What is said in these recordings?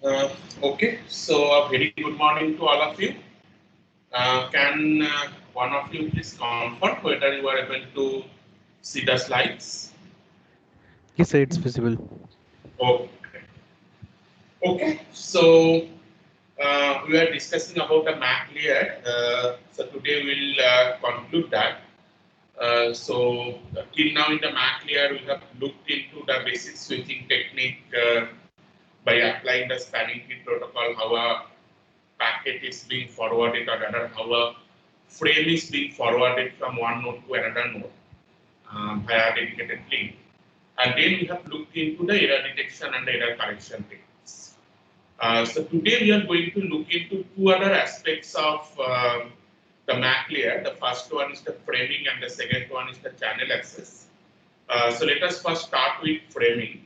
Okay, so a very good morning to all of you. Can one of you please confirm whether you are able to see the slides? Yes, sir, it's visible. Okay. Okay, so we are discussing about the MAC layer. So today we'll conclude that. Till now in the MAC layer, we have looked into the basic switching technique by applying the spanning tree protocol, how a packet is being forwarded or rather how a frame is being forwarded from one node to another node via dedicated link. And then we have looked into the error detection and the error correction techniques. So today we are going to look into two other aspects of the MAC layer. The first one is the framing and the second one is the channel access. So let us first start with framing.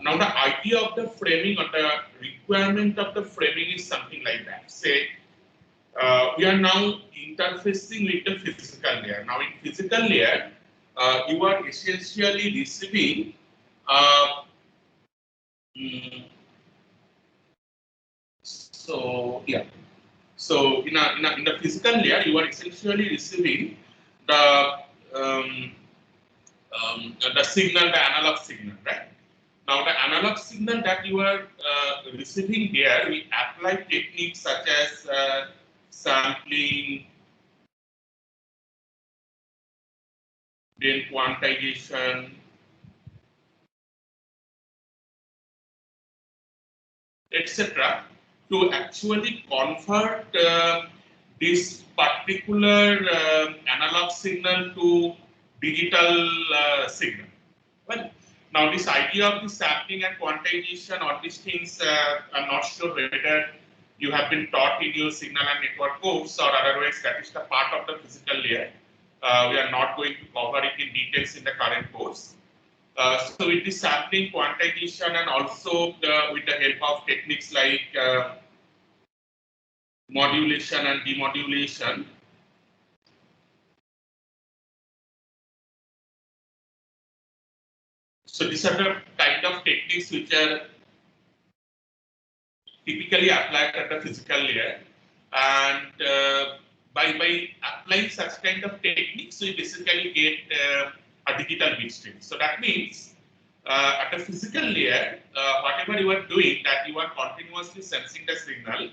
Now the idea of the framing or the requirement of the framing is something like that. Say we are now interfacing with the physical layer. Now in physical layer, you are essentially receiving uh, mm, so yeah. So in the physical layer, you are essentially receiving the the signal, the analog signal, right? Now, the analog signal that you are receiving here, we apply techniques such as sampling, then quantization, etc., to actually convert this particular analog signal to digital signal. Well, now this idea of the sampling and quantization, all these things, I'm not sure whether you have been taught in your signal and network course or otherwise that is the part of the physical layer. We are not going to cover it in details in the current course. So with the sampling, quantization, and also with the help of techniques like modulation and demodulation, so these are the kind of techniques which are typically applied at the physical layer. And by applying such kind of techniques, we basically get a digital bit stream. So that means at a physical layer, whatever you are doing, that you are continuously sensing the signal,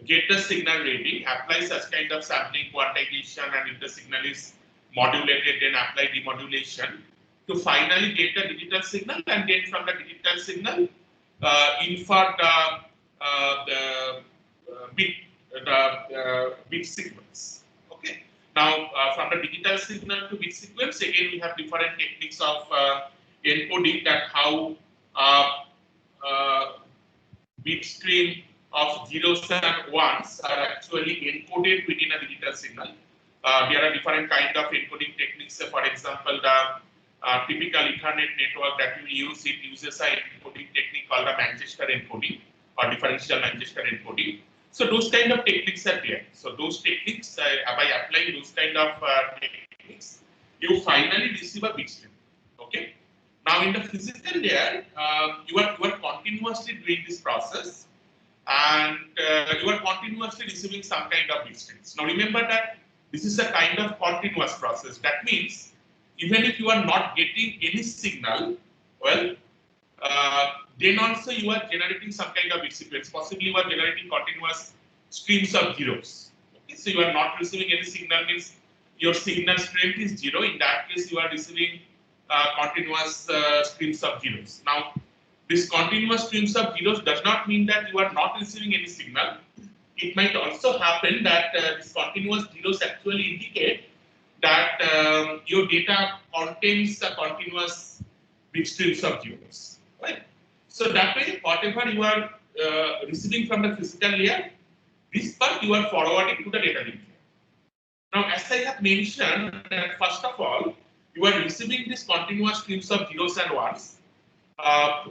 get the signal ready, apply such kind of sampling, quantization, and if the signal is modulated, then apply demodulation to finally get the digital signal, and then from the digital signal, infer the bit sequence. Okay. Now, from the digital signal to bit sequence, again we have different techniques of encoding, that how bit stream of zeros and ones are actually encoded within a digital signal. There are different kind of encoding techniques. For example, the typical Ethernet network that we use, it uses a encoding technique called the Manchester encoding or differential Manchester encoding. So those kind of techniques are there. So those techniques, by applying those kind of techniques, you finally receive a bit stream. Okay. Now in the physical layer, you are continuously doing this process, and you are continuously receiving some kind of bit streams. Now remember that this is a kind of continuous process. That means even if you are not getting any signal, well, then also you are generating some kind of bit sequence. Possibly you are generating continuous streams of zeros. Okay, so you are not receiving any signal, means your signal strength is zero. In that case, you are receiving continuous streams of zeros. Now, this continuous streams of zeros does not mean that you are not receiving any signal. It might also happen that this continuous zeros actually indicate that your data contains a continuous bit streams of zeros, right? So that way, whatever you are receiving from the physical layer, this part you are forwarding to the data link. Now, as I have mentioned, that first of all, you are receiving these continuous streams of zeros and ones.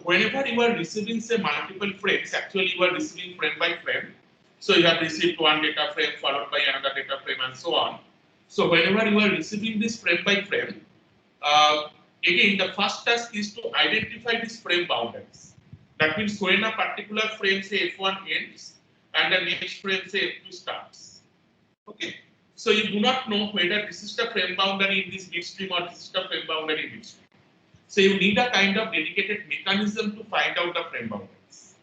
Whenever you are receiving, say, multiple frames, actually you are receiving frame by frame. So you have received one data frame followed by another data frame and so on. So whenever you are receiving this frame by frame, again, the first task is to identify these frame boundaries. That means when a particular frame say F1 ends and the next frame say F2 starts. Okay. So you do not know whether this is the frame boundary in this bit stream or this is the frame boundary in bit stream. So you need a kind of dedicated mechanism to find out the frame boundaries.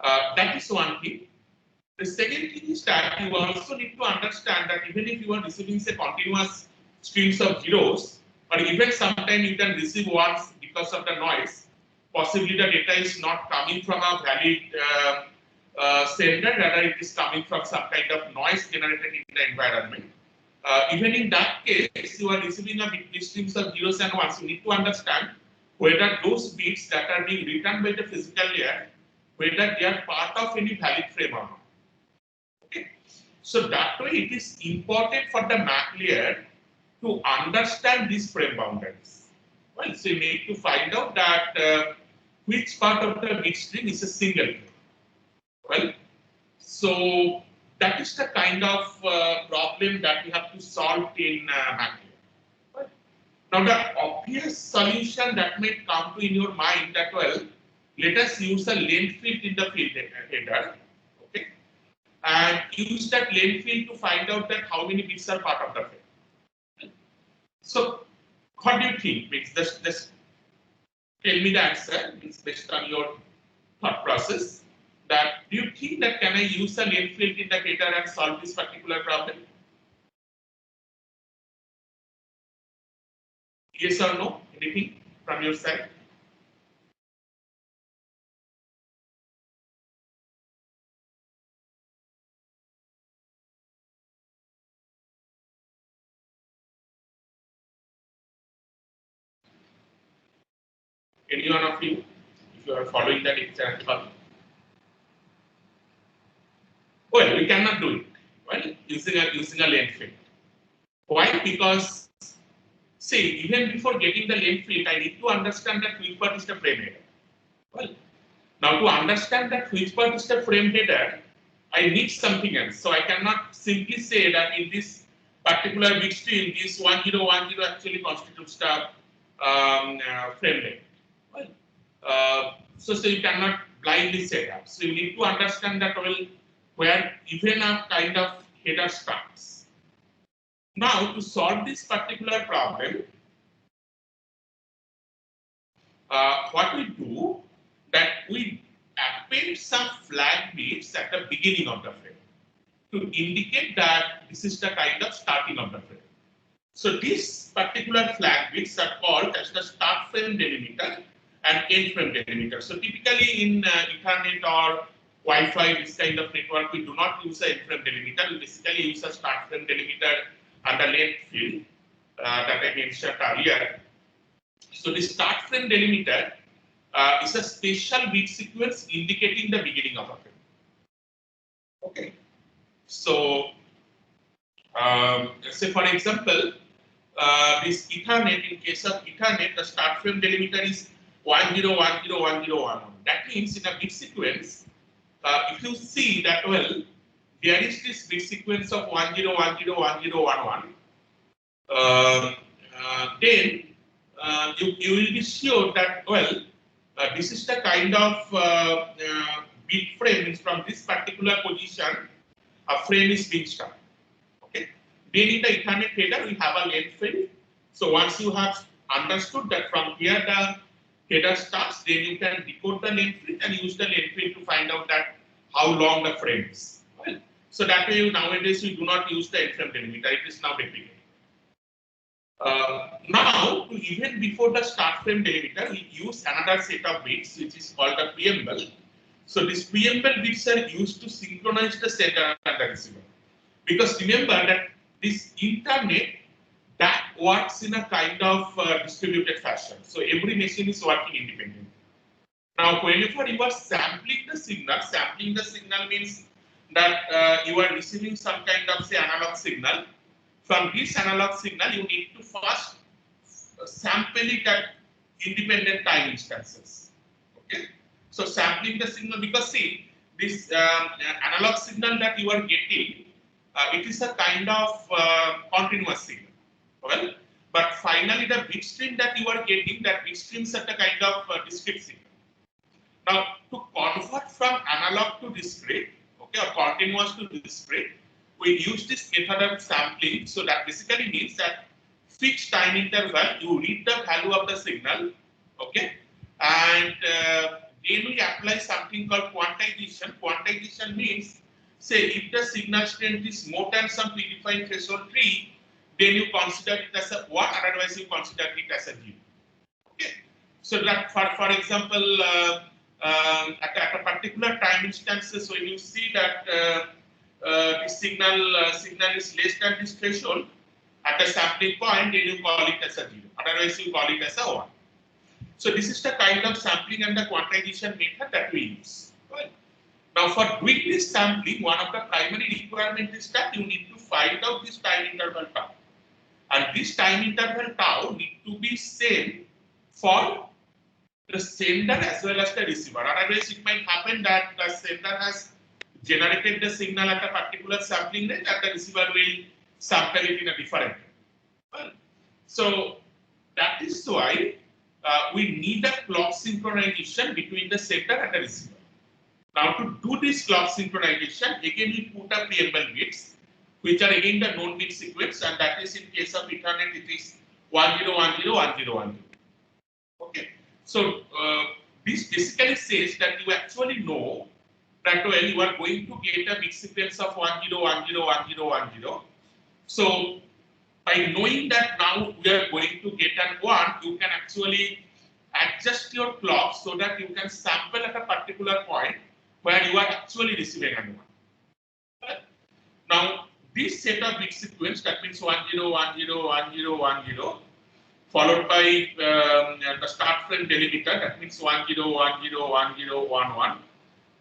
That is one thing. The second thing is that you also need to understand that even if you are receiving say continuous streams of zeros, or even sometimes you can receive ones because of the noise, possibly the data is not coming from a valid sender, rather it is coming from some kind of noise generated in the environment. Even in that case, you are receiving a bit streams of zeros and ones. You need to understand whether those bits that are being written by the physical layer, whether they are part of any valid frame or not. Okay. So that way it is important for the map layer to understand these frame boundaries. Well, so you need to find out that which part of the bit stream is a single frame. Well, so that is the kind of problem that we have to solve in map layer. Now, the obvious solution that may come to in your mind that, well, let us use a length field in the field header, okay, and use that length field to find out that how many bits are part of the frame. So, what do you think? Means just tell me the answer. It's based on your thought process. That do you think that can I use a length field in the header and solve this particular problem? Yes or no? Anything from your side? Any one of you, if you are following that example? Well, we cannot do it. Well, using a length field. Why? Because see, even before getting the length field, I need to understand that which part is the frame header. Well, now to understand that which part is the frame header, I need something else. So I cannot simply say that in this particular bit stream, this 1010 actually constitutes the frame length. Well, so you cannot blindly say that. So you need to understand that well, where even a kind of header starts. Now to solve this particular problem, what we do that we append some flag bits at the beginning of the frame to indicate that this is the kind of starting of the frame. So these particular flag bits are called as the start frame delimiter and end frame delimiter. So typically in Ethernet or Wi-Fi, this kind of network, we do not use a end frame delimiter. We basically use a start frame delimiter and a length field that I mentioned earlier. So the start frame delimiter is a special bit sequence indicating the beginning of a frame. Okay. So let's say for example, this Ethernet, in case of Ethernet, the start frame delimiter is 10101011. That means in a bit sequence, if you see that well, there is this bit sequence of 10101011. Then you will be sure that well, this is the kind of bit frame. Means from this particular position, a frame is being started. Okay. Then in the Ethernet header, we have a length field. So once you have understood that from here the header starts, then you can decode the length field and use the length field to find out that how long the frame is. Well, so that way nowadays we do not use the end frame delimiter. It is now deprecated. Now, even before the start frame delimiter, we use another set of bits which is called the preamble. So these preamble bits are used to synchronize the sender and the receiver. Because remember that this internet that works in a kind of distributed fashion. So every machine is working independently. Now, whenever you are sampling the signal means that you are receiving some kind of say analog signal. From this analog signal, you need to first sample it at independent time instances. Okay. So sampling the signal, because see this analog signal that you are getting, it is a kind of continuous signal. Well, but finally the bit stream that you are getting, that bit streams are the kind of discrete signal. Now, to convert from analog to discrete, okay, or continuous to discrete, we use this method of sampling. So that basically means that fixed time interval, you read the value of the signal, okay, and then we apply something called quantization. Quantization means, say, if the signal strength is more than some predefined threshold 3, then you consider it as a 1, otherwise you consider it as a 0. Okay, so that for example, at a particular time instances, when you see that the signal is less than this threshold at a sampling point, then you call it as a 0. Otherwise, you call it as a 1. So this is the kind of sampling and the quantization method that we use. Right? Now, for doing this sampling, one of the primary requirements is that you need to find out this time interval tau. And this time interval tau need to be same for the sender as well as the receiver. Otherwise, it might happen that the sender has generated the signal at a particular sampling rate and the receiver will sample it in a different way. Well, so that is why we need a clock synchronization between the sender and the receiver. Now, to do this clock synchronization, again we put up preamble bits, which are again the known bit sequence, and that is in case of Ethernet, it is 10101010. Okay. So this basically says that you actually know that well, you are going to get a bit sequence of 10101010. So by knowing that now we are going to get an 1, you can actually adjust your clock so that you can sample at a particular point where you are actually receiving an 1. Right? Now, this set of bit sequence, that means 10101010, followed by the start frame delimiter, that means 10101011.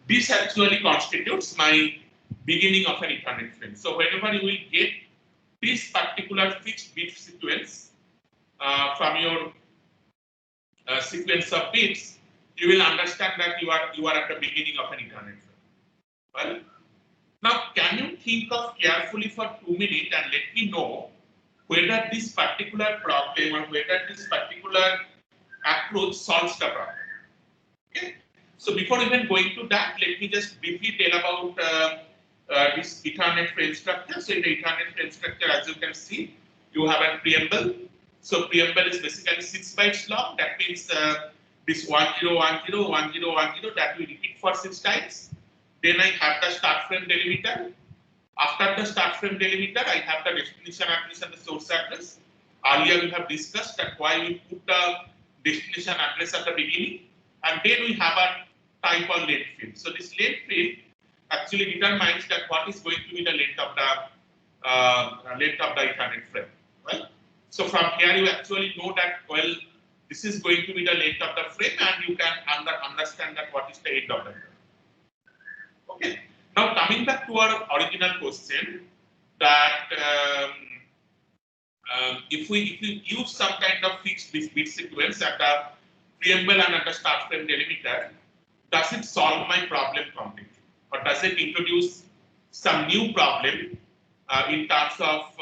This actually constitutes my beginning of an Ethernet frame. So whenever you will get this particular fixed bit sequence from your sequence of bits, you will understand that you are at the beginning of an Ethernet frame. Well, now can you think of carefully for 2 minutes and let me know whether this particular problem or whether this particular approach solves the problem. Okay. So before even going to that, let me just briefly tell about this Ethernet frame structure. So in the Ethernet frame structure, as you can see, you have a preamble. So preamble is basically 6 bytes long. That means this 10101010 that we repeat for 6 times. Then I have the start frame delimiter. After the start frame delimiter, I have the destination address and the source address. Earlier we have discussed that why we put the destination address at the beginning, and then we have a type of length field. So this length field actually determines that what is going to be the length of the Ethernet frame. Right? So from here you actually know that well, this is going to be the length of the frame, and you can understand that what is the end of the frame. Okay. Now coming back to our original question, that if we use some kind of fixed bit sequence at the preamble and at the start frame delimiter, does it solve my problem completely, or does it introduce some new problem in terms of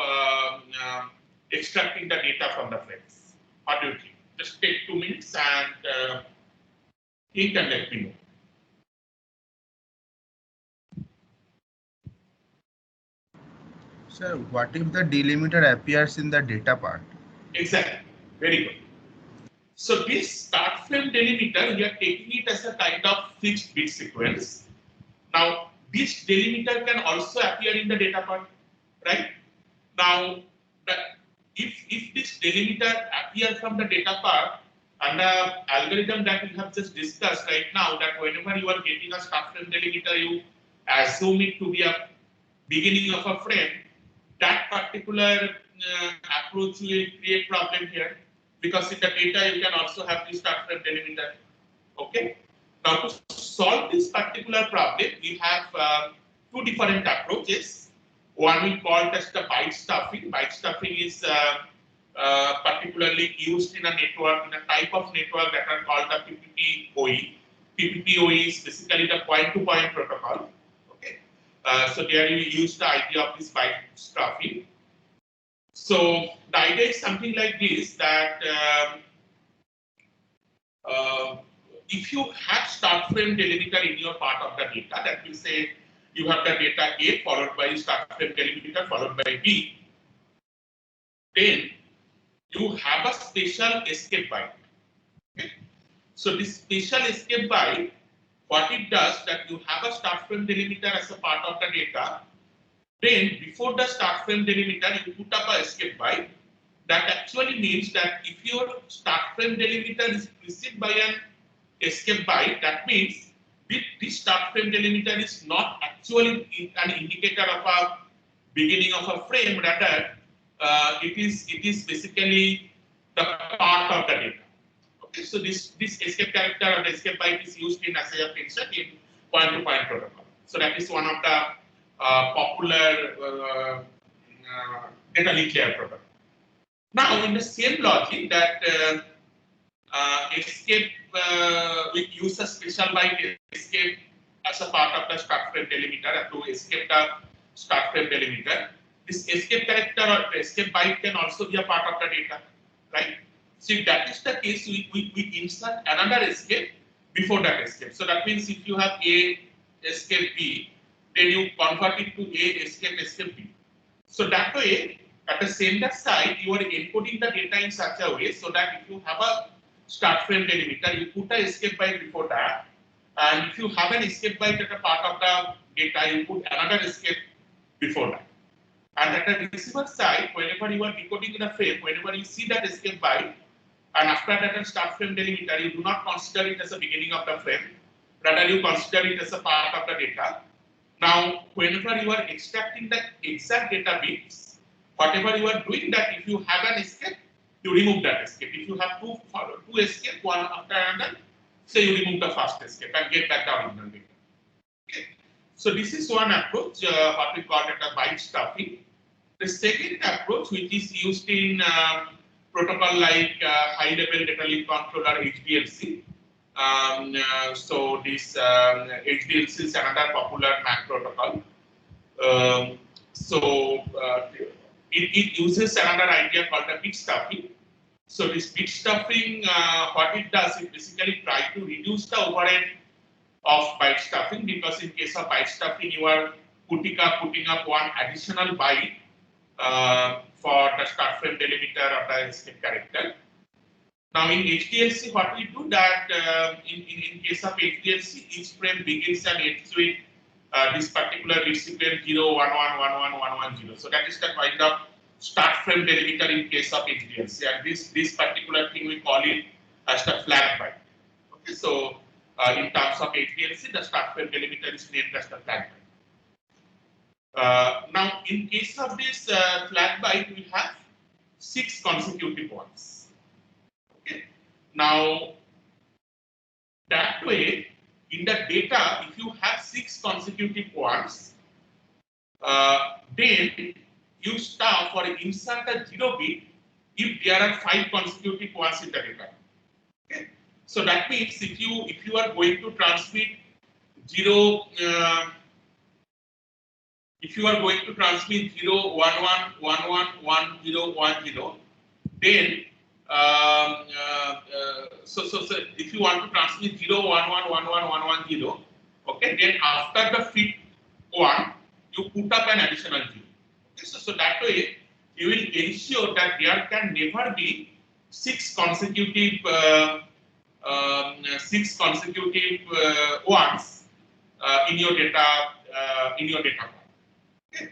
extracting the data from the frames? What do you think? Just take 2 minutes and think and let me know. Sir, what if the delimiter appears in the data part? Exactly. Very good. So this start frame delimiter, we are taking it as a kind of fixed bit sequence. Now, this delimiter can also appear in the data part, right? Now, if this delimiter appears from the data part, and the algorithm that we have just discussed right now, that whenever you are getting a start frame delimiter, you assume it to be a beginning of a frame, that particular approach will create problem here, because in the data you can also have the start frame delimiter. Okay. Now to solve this particular problem, we have 2 different approaches. One we call as the byte stuffing. Byte stuffing is particularly used in a network, in a type of network that are called the PPPoE. PPPoE is basically the point-to-point protocol. So there you use the idea of this byte stuffing. So the idea is something like this, that if you have start frame delimiter in your part of the data, that will say you have the data A followed by start frame delimiter followed by B, then you have a special escape byte. Okay? So this special escape byte, what it does, that you have a start frame delimiter as a part of the data. Then before the start frame delimiter, you put up a escape byte. That actually means that if your start frame delimiter is preceded by an escape byte, that means this start frame delimiter is not actually an indicator of a beginning of a frame. Rather, it is basically the part of the data. Okay, so this escape character or the escape byte is used in, as I have mentioned, in point-to-point protocol. So that is one of the popular data link layer protocol. Now, in the same logic that escape, we use a special byte escape as a part of the start frame delimiter to escape the start frame delimiter. This escape character or the escape byte can also be a part of the data, right? So if that is the case, we insert another escape before that escape. So that means if you have A escape B, then you convert it to A escape B. So that way, at the sender side, you are encoding the data in such a way so that if you have a start frame delimiter, you put a escape byte before that, and if you have an escape byte at a part of the data, you put another escape before that. And at the receiver side, whenever you are decoding the frame, whenever you see that escape byte, and after that a start frame delimiter, you do not consider it as a beginning of the frame, rather you consider it as a part of the data. Now, whenever you are extracting the exact data bits, whatever you are doing, that if you have an escape, you remove that escape. If you have two escape, one after another, say you remove the first escape and get back the original data. Okay. So this is one approach, what we call it a byte stuffing. The second approach, which is used in protocol like high-level data link controller HDLC. So this HDLC is another popular MAC protocol. It uses another idea called the bit stuffing. So this bit stuffing, what it does, it basically try to reduce the overhead of byte stuffing, because in case of byte stuffing, you are putting up one additional byte for the start frame delimiter or the escape character. Now in HDLC, what we do that in case of HDLC, each frame begins and ends with this particular bit sequence 0, 1, 1, 1, 1, 1, 1, 0. So that is the kind of start frame delimiter in case of HDLC, and this particular thing we call it as the flag byte. Okay, so in terms of HDLC, the start frame delimiter is named as the flag byte. Now, in case of this flag byte, we have 6 consecutive ones. Okay. Now, that way, in the data, if you have 6 consecutive ones, then you start for insert a 0 bit if there are 5 consecutive ones in the data. Okay. So that means if you are going to transmit 0, if you are going to transmit 0, 1, 1, 1, 1, 1, 0, 1, 0, then so if you want to transmit 0, 1, 1, 1, 1, 1, 1, 0, okay, then after the 5th one, you put up an additional 0. Okay, so that way you will ensure that there can never be 6 consecutive ones in your data Okay.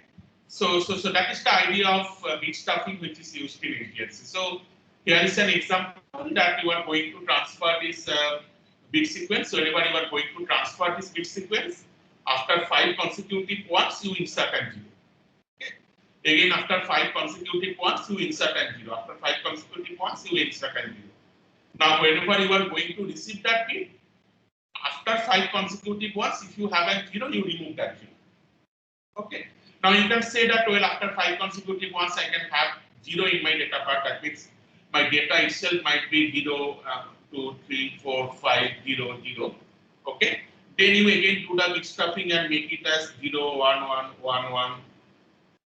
So that is the idea of bit stuffing, which is used in HDLC. So here is an example that you are going to transfer this bit sequence. So whenever you are going to transfer this bit sequence, after 5 consecutive ones, you insert a 0. Okay. Again, after 5 consecutive ones, you insert a 0. After 5 consecutive ones, you insert a 0. Now, whenever you are going to receive that bit, after 5 consecutive ones, if you have a 0, you remove that 0. Okay. Now you can say that, well, after 5 consecutive ones, I can have 0 in my data part. That means my data itself might be 0, 2, 3, 4, 5, 0, 0. Okay. Then you again do the bit stuffing and make it as 0, 1, 1, 1, 1,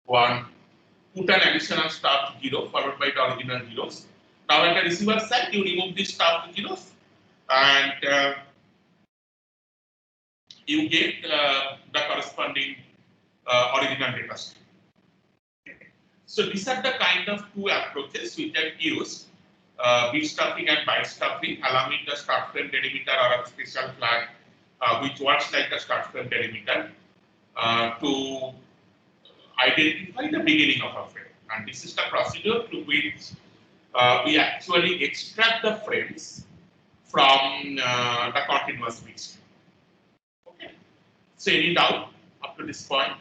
1. Put an additional stuffed 0 followed by the original zeros. Now at the receiver side, you remove this stuffed zeros and you get the corresponding original data stream. So these are the kind of two approaches which are used, bit stuffing and byte stuffing, allowing the start frame delimiter or a special flag which works like a start frame delimiter to identify the beginning of a frame. And this is the procedure through which we actually extract the frames from the continuous bit stream. Okay. So any doubt up to this point?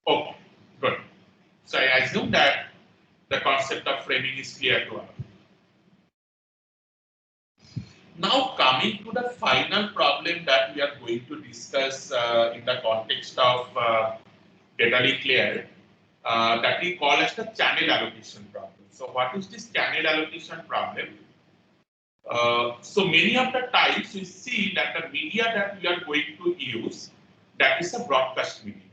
Okay, good. So I assume that the concept of framing is clear to us. Now coming to the final problem that we are going to discuss in the context of data link layer that we call as the channel allocation problem. So what is this channel allocation problem? So many of the times we see that the media that we are going to use, that is a broadcast media.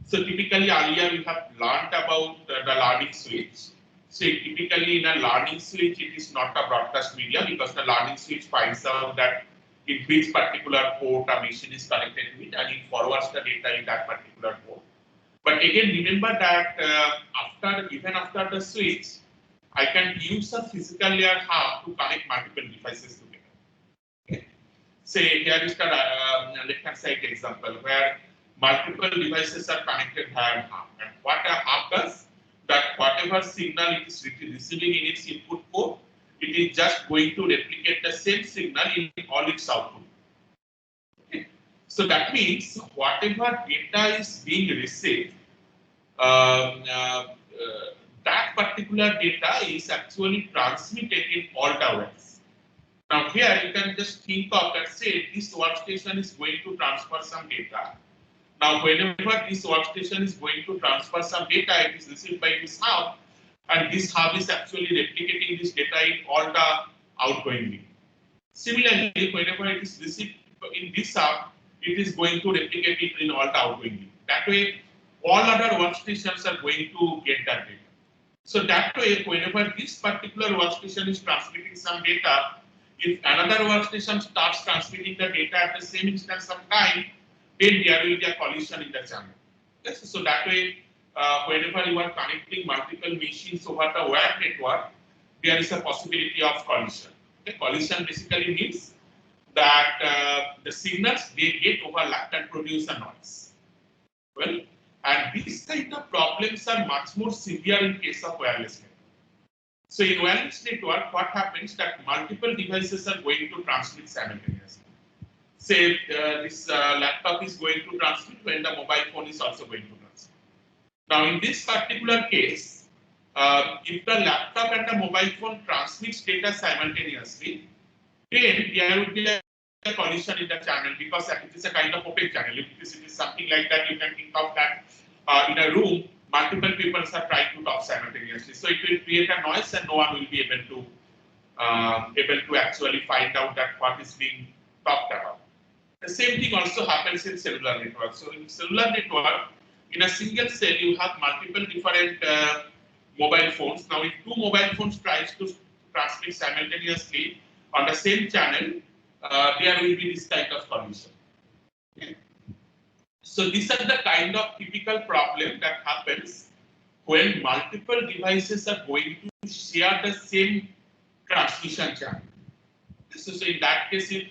So typically earlier we have learned about the learning switch. So typically in a learning switch, it is not a broadcast media because the learning switch finds out that in which particular port a machine is connected with and it forwards the data in that particular port. But again, remember that even after the switch, I can use a physical layer hub to connect multiple devices together. Okay. Say here is the left-hand side example where multiple devices are connected via a hub. And what a hub does, that whatever signal it is receiving in its input port, it is just going to replicate the same signal in all its output. Okay. So that means whatever data is being received, that particular data is actually transmitted in all towers. Now here you can just think of that, say this workstation is going to transfer some data. Now, whenever this workstation is going to transfer some data, it is received by this hub, and this hub is actually replicating this data in all the outgoing link. Similarly, whenever it is received in this hub, it is going to replicate it in all the outgoing link. That way, all other workstations are going to get that data. So that way, whenever this particular workstation is transmitting some data, if another workstation starts transmitting the data at the same instance of time, then there will be a collision in the channel. Yes, so that way, whenever you are connecting multiple machines over the wire network, there is a possibility of collision. Okay? Collision basically means that the signals they get overlapped and produce a noise. Well, and these kind of problems are much more severe in case of wireless network. So in wireless network, what happens that multiple devices are going to transmit simultaneously. Say this laptop is going to transmit when the mobile phone is also going to transmit. Now in this particular case, if the laptop and the mobile phone transmits data simultaneously, then there will be a collision in the channel because it is a kind of opaque channel. If it is something like that, you can think of that in a room, multiple people are trying to talk simultaneously. So it will create a noise and no one will be able to actually find out that what is being talked about. The same thing also happens in cellular network. So in cellular network, in a single cell, you have multiple different mobile phones. Now, if two mobile phones tries to transmit simultaneously on the same channel, there will be this kind of collision. Okay. So these are the kind of typical problem that happens when multiple devices are going to share the same transmission channel. So in that case, if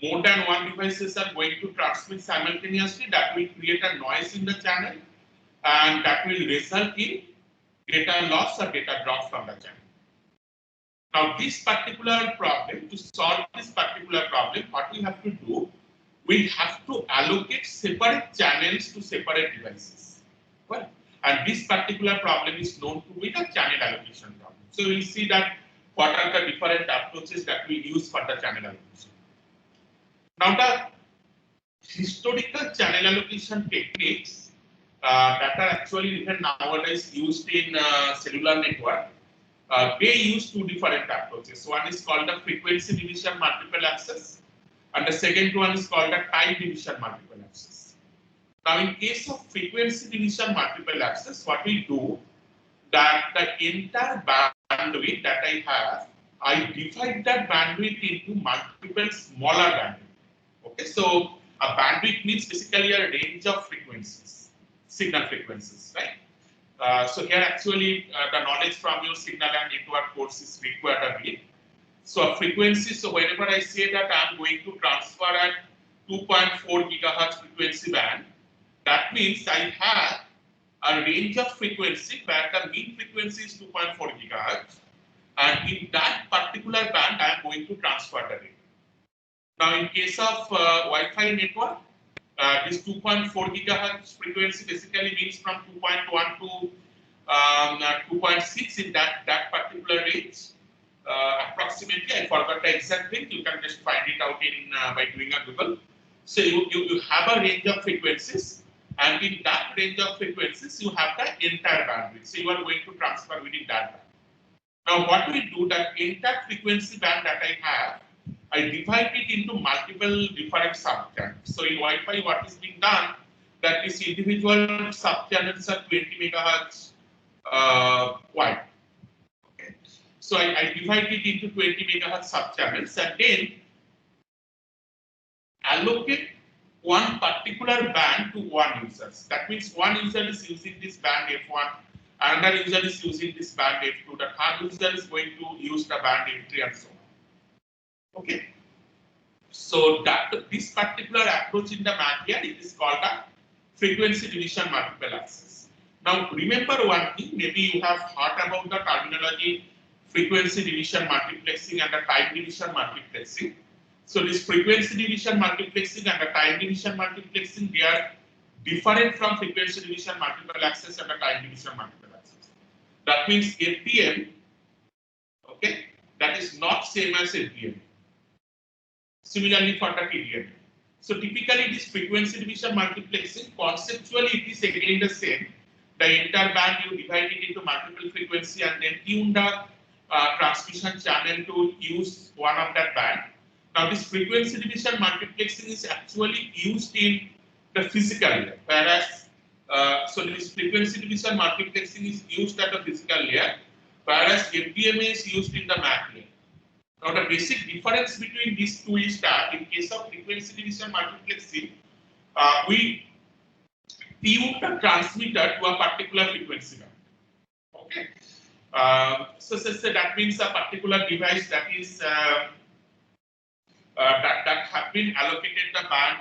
more than one devices are going to transmit simultaneously, that will create a noise in the channel and that will result in data loss or data drop from the channel. Now this particular problem, to solve this particular problem, what we have to do, we have to allocate separate channels to separate devices. Well, and this particular problem is known to be the channel allocation problem. So we'll see that what are the different approaches that we use for the channel allocation. Now the historical channel allocation techniques that are actually even nowadays used in cellular network, they use two different approaches. One is called the frequency division multiple access, and the second one is called the time division multiple access. Now, in case of frequency division multiple access, what we do that the entire bandwidth that I have, I divide that bandwidth into multiple smaller bandwidth. Okay, so a bandwidth means basically a range of frequencies, signal frequencies, right? So here actually the knowledge from your signal and network course is required a bit. So a frequency, so whenever I say that I'm going to transfer at 2.4 gigahertz frequency band, that means I have a range of frequency where the mean frequency is 2.4 gigahertz, and in that particular band I am going to transfer the data. Now in case of Wi-Fi network, this 2.4 gigahertz frequency basically means from 2.1 to 2.6 in that particular range. Approximately, I forgot the exact thing. You can just find it out in by doing a Google. So you have a range of frequencies, and in that range of frequencies, you have the entire bandwidth. So you are going to transfer within that band. Now, what we do, that entire frequency band that I have, I divide it into multiple different subchannels. So in Wi-Fi, what is being done, that is individual subchannels are 20 megahertz wide. Okay. So I divide it into 20 megahertz subchannels and then allocate one particular band to one user. That means one user is using this band F1, another user is using this band F2, the third user is going to use the band F3 and so on. Okay. So that this particular approach in the MAC here, it is called a frequency division multiple access. Now remember one thing, maybe you have heard about the terminology frequency division multiplexing and the time division multiplexing. So this frequency division multiplexing and the time division multiplexing, they are different from frequency division multiple access and the time division multiple access. That means FDM, okay, that is not same as FDM. Similarly for the TDM. So typically this frequency division multiplexing, conceptually it is again the same. The entire band you divide it into multiple frequency and then tune the transmission channel to use one of that band. Now this frequency division multiplexing is actually used in the physical layer, whereas so this frequency division multiplexing is used at the physical layer, whereas FDMA is used in the MAC layer. Now the basic difference between these two is that in case of frequency division multiplexing, we tune the transmitter to a particular frequency band. Okay. So that means a particular device that is that have been allocated the band,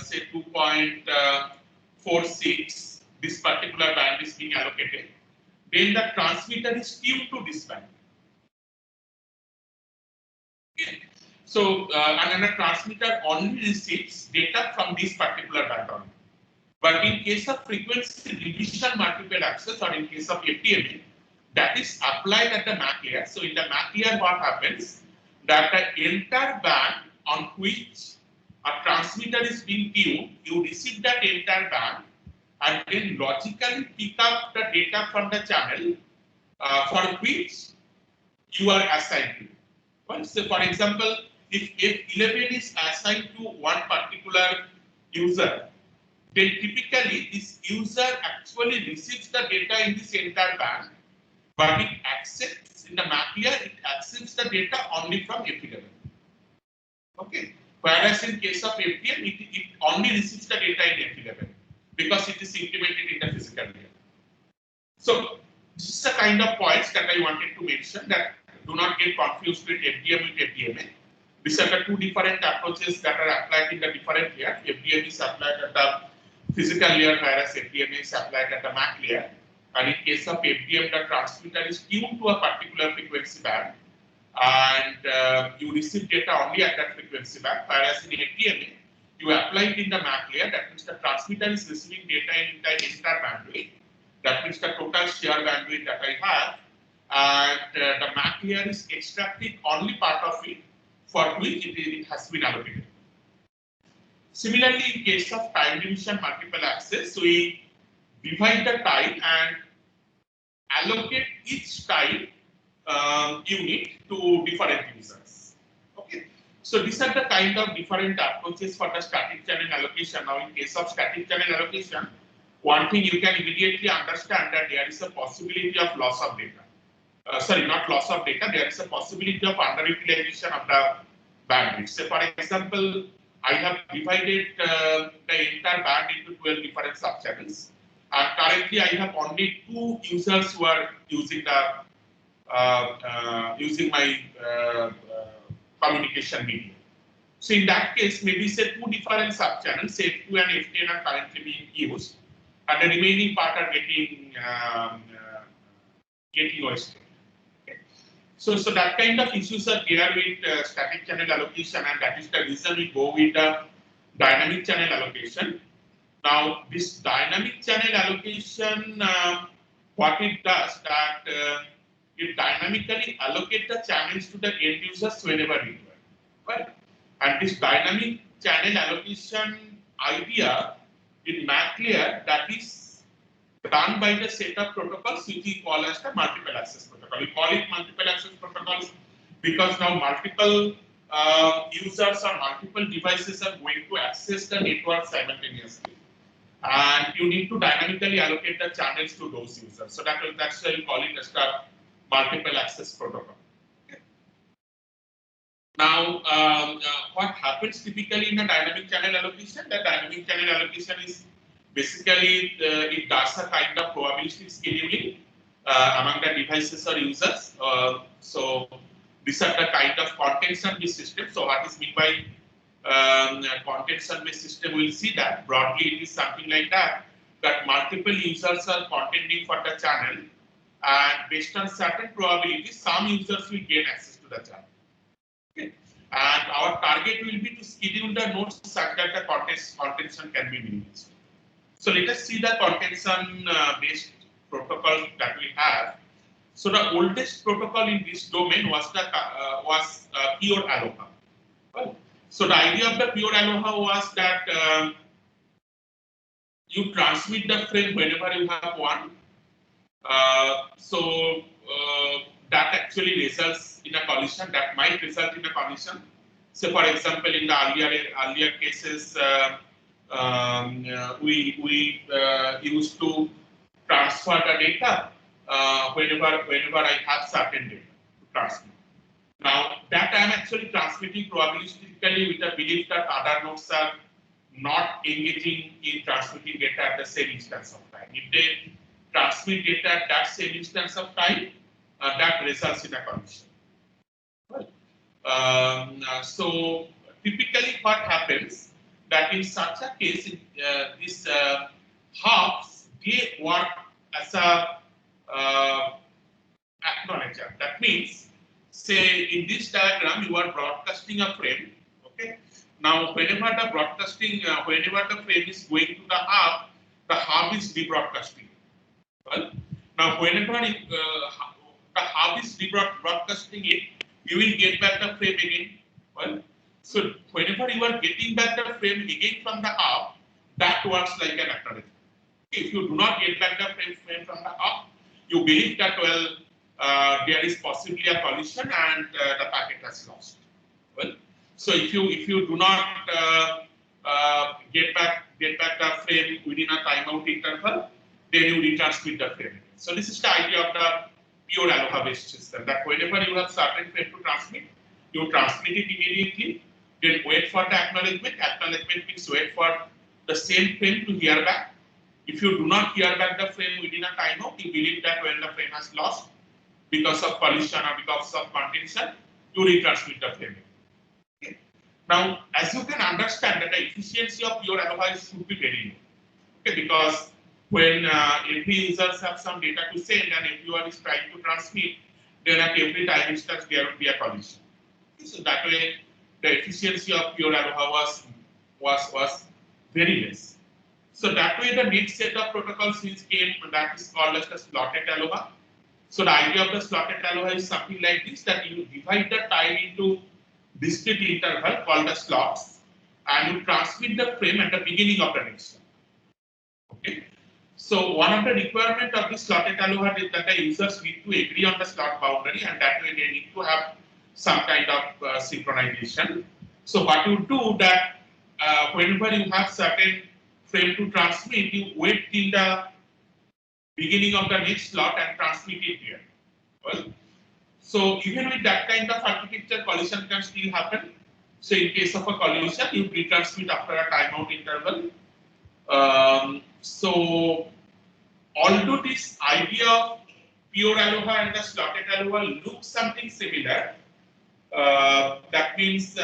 say 2.46. This particular band is being allocated. Then the transmitter is tuned to this band. Okay. So and the transmitter only receives data from this particular band only. But in case of frequency division multiple access, or in case of FDMA, that is applied at the MAC layer. So in the MAC layer, what happens? That the entire band on which a transmitter is being tuned, you receive that entire band and then logically pick up the data from the channel for which you are assigned to. Well, so for example, if F11 is assigned to one particular user, then typically this user actually receives the data in this entire band, but it accepts in the MAC layer, it accepts the data only from F11. Okay. Whereas in case of FDM, it only receives the data in F11 because it is implemented in the physical layer. So this is the kind of points that I wanted to mention, that do not get confused with FDM with FDMA. These are the two different approaches that are applied in the different layer. FDM is applied at the physical layer, whereas FDMA is applied at the MAC layer. And in case of FDM, the transmitter is tuned to a particular frequency band, and you receive data only at that frequency band, whereas in FDMA, you apply it in the MAC layer. That means the transmitter is receiving data in the entire bandwidth. That means the total shear bandwidth that I have, and the MAC layer is extracting only part of it for which it has been allocated. Similarly, in case of time division multiple access, we divide the time and allocate each time unit to different users. Okay. So these are the kind of different approaches for the static channel allocation. Now in case of static channel allocation, one thing you can immediately understand that there is a possibility of loss of data. Sorry, not loss of data, there is a possibility of underutilization of the bandwidth. So for example, I have divided the entire band into 12 different subchannels. And currently I have only 2 users who are using the using my communication medium. So in that case, maybe say 2 different subchannels, F2 and F10 are currently being used, and the remaining part are getting wasted. Okay. So that kind of issues are there with static channel allocation, and that is the reason we go with the dynamic channel allocation. Now, this dynamic channel allocation, what it does that it dynamically allocate the channels to the end users whenever required, right? And this dynamic channel allocation idea in MacLayer, that is done by the set of protocols which we call as the multiple access protocol. We call it multiple access protocols because now multiple users or multiple devices are going to access the network simultaneously. And you need to dynamically allocate the channels to those users. So that's why we call it as the multiple access protocol. Okay. Now, what happens typically in the dynamic channel allocation? The dynamic channel allocation is basically it does a kind of probabilistic scheduling among the devices or users. So these are the kind of contention-based system. So what is meant by contention-based system? We'll see that broadly it is something like that multiple users are contending for the channel, and based on certain probabilities, some users will get access to the channel. Okay. And our target will be to schedule the nodes such that the contention can be minimized. So let us see the contention-based protocol that we have. So the oldest protocol in this domain was the pure Aloha. Well, so the idea of the pure Aloha was that you transmit the frame whenever you have one. That actually results in a collision. That might result in a collision. So, for example, in the earlier cases, we used to transfer the data whenever I have certain data to transmit. Now, that I am actually transmitting probabilistically with the belief that other nodes are not engaging in transmitting data at the same instance of time. If they transmit data at that same instance of time, that results in a collision. Right. So typically what happens that in such a case, these hops, they work as a acknowledger. That means, say in this diagram, you are broadcasting a frame. Okay. Now, whenever the frame is going to the hub is rebroadcasting. Well, now whenever the hub is rebroadcasting it, you will get back the frame again. Well, so whenever you are getting back the frame again from the hub, that works like an acknowledgement. If you do not get back the frame from the hub, you believe that there is possibly a collision and the packet has lost. Well, so if you do not get back the frame within a timeout interval, then you retransmit the frame. So this is the idea of the pure Aloha-based system. That whenever you have certain frame to transmit, you transmit it immediately, then wait for the acknowledgement. Acknowledgement means wait for the same frame to hear back. If you do not hear back the frame within a timeout, you believe that when the frame has lost because of collision or because of contention, you retransmit the frame. Okay. Now, as you can understand that the efficiency of pure Aloha should be very low. Okay, because when every users have some data to send and everyone is trying to transmit, then at every time instance there will be a collision. Okay, so that way the efficiency of pure Aloha was very less. So that way the next set of protocols came, that is called as the slotted Aloha. So the idea of the slotted Aloha is something like this, that you divide the time into discrete interval called the slots, and you transmit the frame at the beginning of the next one. Okay. So one of the requirements of this slotted Aloha is that the users need to agree on the slot boundary, and that way they need to have some kind of synchronization. So what you do that whenever you have certain frame to transmit, you wait till the beginning of the next slot and transmit it here. Well, so even with that kind of architecture, collision can still happen. So in case of a collision, you retransmit after a timeout interval. So although this idea of pure Aloha and the slotted Aloha looks something similar, that means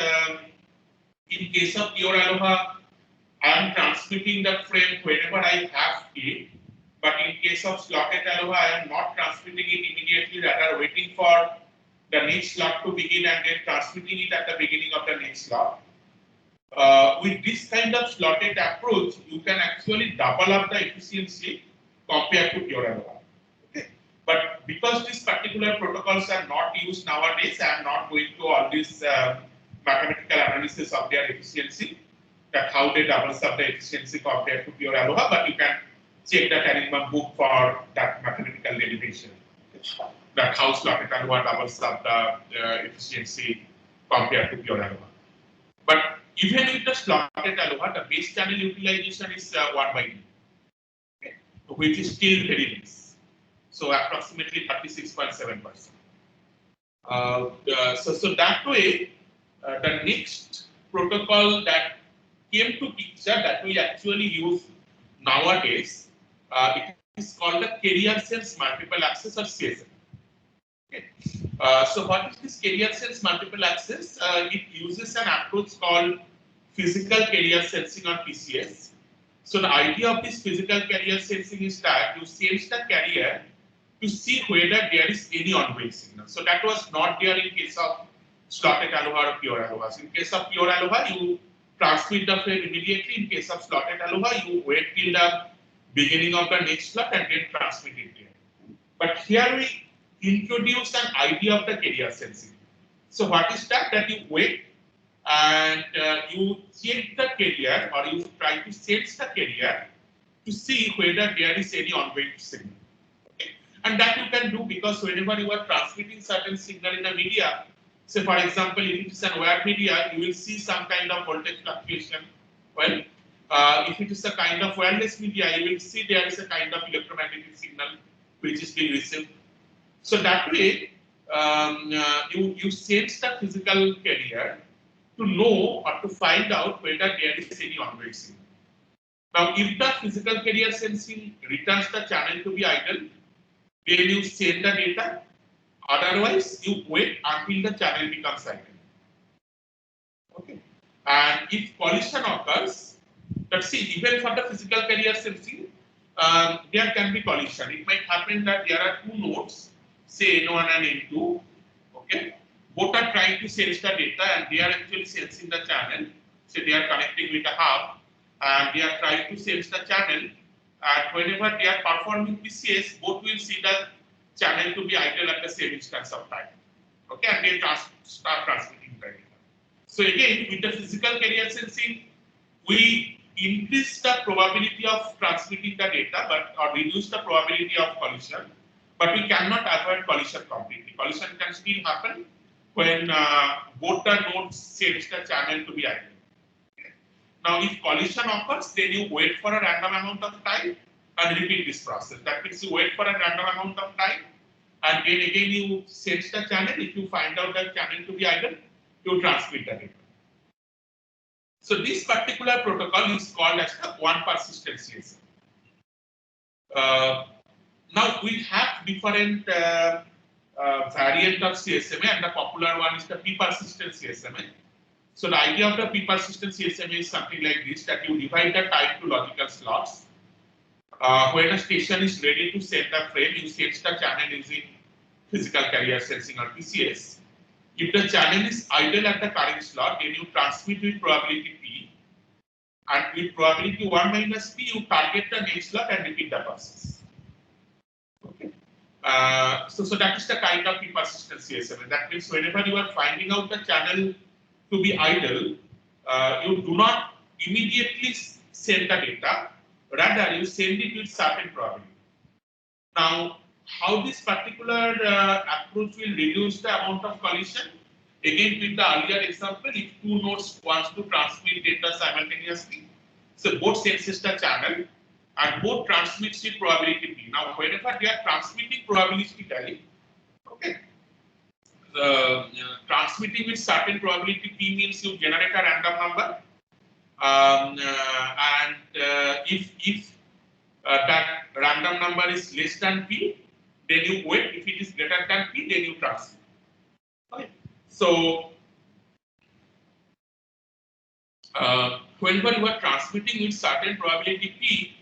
in case of pure Aloha, I am transmitting the frame whenever I have it. But in case of slotted Aloha, I am not transmitting it immediately, rather waiting for the next slot to begin and then transmitting it at the beginning of the next slot. With this kind of slotted approach, you can actually double up the efficiency compared to pure Aloha. Okay. But because these particular protocols are not used nowadays, I am not going to all this mathematical analysis of their efficiency, that how they double up the efficiency compared to pure Aloha, but you can check the Tennenbaum book for that mathematical derivation, that how slotted Aloha doubles up the efficiency compared to pure Aloha. But even with the slotted Aloha, the base channel utilization is 1 by n, okay, which is still very less. So approximately 36.7%. So that way, the next protocol that came to picture that we actually use nowadays, it is called the carrier sense multiple access or CSM. Okay. So what is this carrier sense multiple access? It uses an approach called physical carrier sensing or PCS. So the idea of this physical carrier sensing is that you sense the carrier to see whether there is any ongoing signal. So that was not there in case of slotted Aloha or pure Aloha. So in case of pure Aloha, you transmit the frame immediately. In case of slotted Aloha, you wait till the beginning of the next slot and then transmit it there. But here we introduce an idea of the carrier sensing. So what is that? That you wait and you check the carrier, or you try to sense the carrier to see whether there is any ongoing signal. Okay? And that you can do because whenever you are transmitting certain signal in a media, say for example, if it is an wired media, you will see some kind of voltage fluctuation. Well, if it is a kind of wireless media, you will see there is a kind of electromagnetic signal which is being received. So that way, you sense the physical carrier to know or to find out whether there is any ongoing signal. Now, if the physical carrier sensing returns the channel to be idle, then you send the data. Otherwise, you wait until the channel becomes idle. Okay. And if collision occurs, let's see, even for the physical carrier sensing, there can be collision. It might happen that there are two nodes, say N1 and N2. Okay. Both are trying to sense the data and they are actually sensing the channel. So they are connecting with a hub and they are trying to sense the channel. And whenever they are performing PCS, both will see the channel to be idle at the same instance of time. Okay, and they start transmitting the data. So again, with the physical carrier sensing, we increase the probability of transmitting the data, or reduce the probability of collision, but we cannot avoid collision completely. Collision can still happen when both the nodes sense the channel to be idle. Okay. Now, if collision occurs, then you wait for a random amount of time and repeat this process. That means you wait for a random amount of time, and then again you sense the channel. If you find out the channel to be idle, you transmit the data. So this particular protocol is called as the one persistent CSM. Now we have different variant of CSMA, and the popular one is the P-persistent CSMA. So the idea of the P-persistent CSMA is something like this, that you divide the time to logical slots. When a station is ready to send the frame, you sense the channel using physical carrier sensing or PCS. If the channel is idle at the current slot, then you transmit with probability P, and with probability 1 minus P, you target the next slot and repeat the process. Okay. So that is the kind of P-persistent CSM. That means whenever you are finding out the channel to be idle, you do not immediately send the data, rather you send it with certain probability. Now, how this particular approach will reduce the amount of collision? Again, with the earlier example, if two nodes wants to transmit data simultaneously, so both sends the channel and both transmits with probability P. Now, whenever they are transmitting probabilistically, okay, transmitting with certain probability P means you generate a random number, if that random number is less than P, then you wait. If it is greater than P, then you transmit. Okay. So whenever you are transmitting with certain probability P,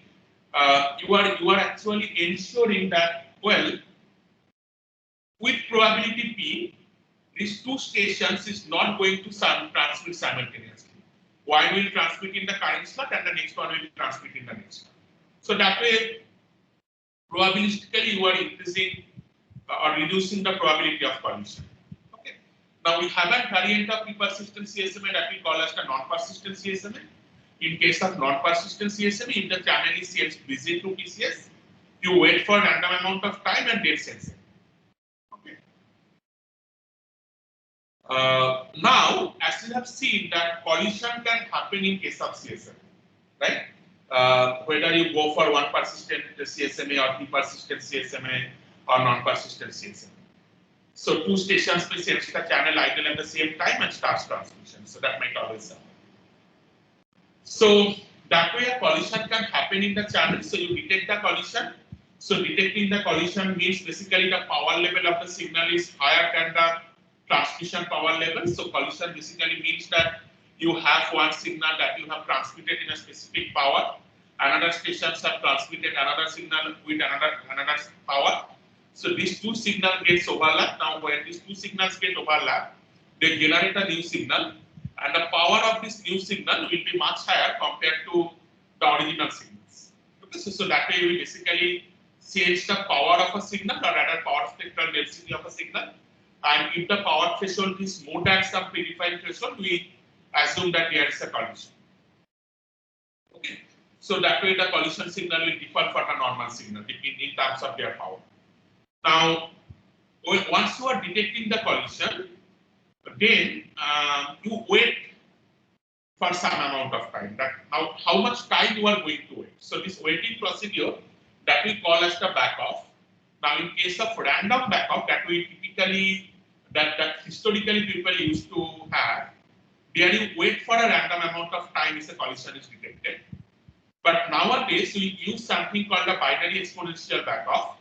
you are actually ensuring that, well, with probability P, these two stations is not going to transmit simultaneously. One will transmit in the current slot and the next one will transmit in the next slot. So that way, probabilistically, you are increasing or reducing the probability of collision. Okay. Now we have a variant of persistent CSMA that we call as the non-persistent CSMA. In case of non-persistent CSMA, if the channel is sent busy through PCS, you wait for random amount of time and then send it. Okay. Now, as you have seen, that collision can happen in case of CSMA, right? Whether you go for one persistent CSMA or persistent CSMA or non-persistent CSMA. So two stations will send the channel idle at the same time and starts transmission. So that might always happen. So that way a collision can happen in the channel. So you detect the collision. So detecting the collision means basically the power level of the signal is higher than the transmission power level. So collision basically means that you have one signal that you have transmitted in a specific power. Another stations have transmitted another signal with another power. So these two signals gets overlapped. Now when these two signals get overlapped, they generate a new signal, and the power of this new signal will be much higher compared to the original signals. Okay, so that way we basically change the power of a signal, or rather power spectral density of a signal. And if the power threshold is more than some predefined threshold, we assume that there is a collision. Okay, so that way the collision signal will differ from the normal signal in terms of their power. Now, once you are detecting the collision, then you wait for some amount of time. Now, how much time you are going to wait? So this waiting procedure that we call as the backoff. Now, in case of random backoff that we typically that historically people used to have, there you wait for a random amount of time if a collision is detected. But nowadays we use something called a binary exponential backoff.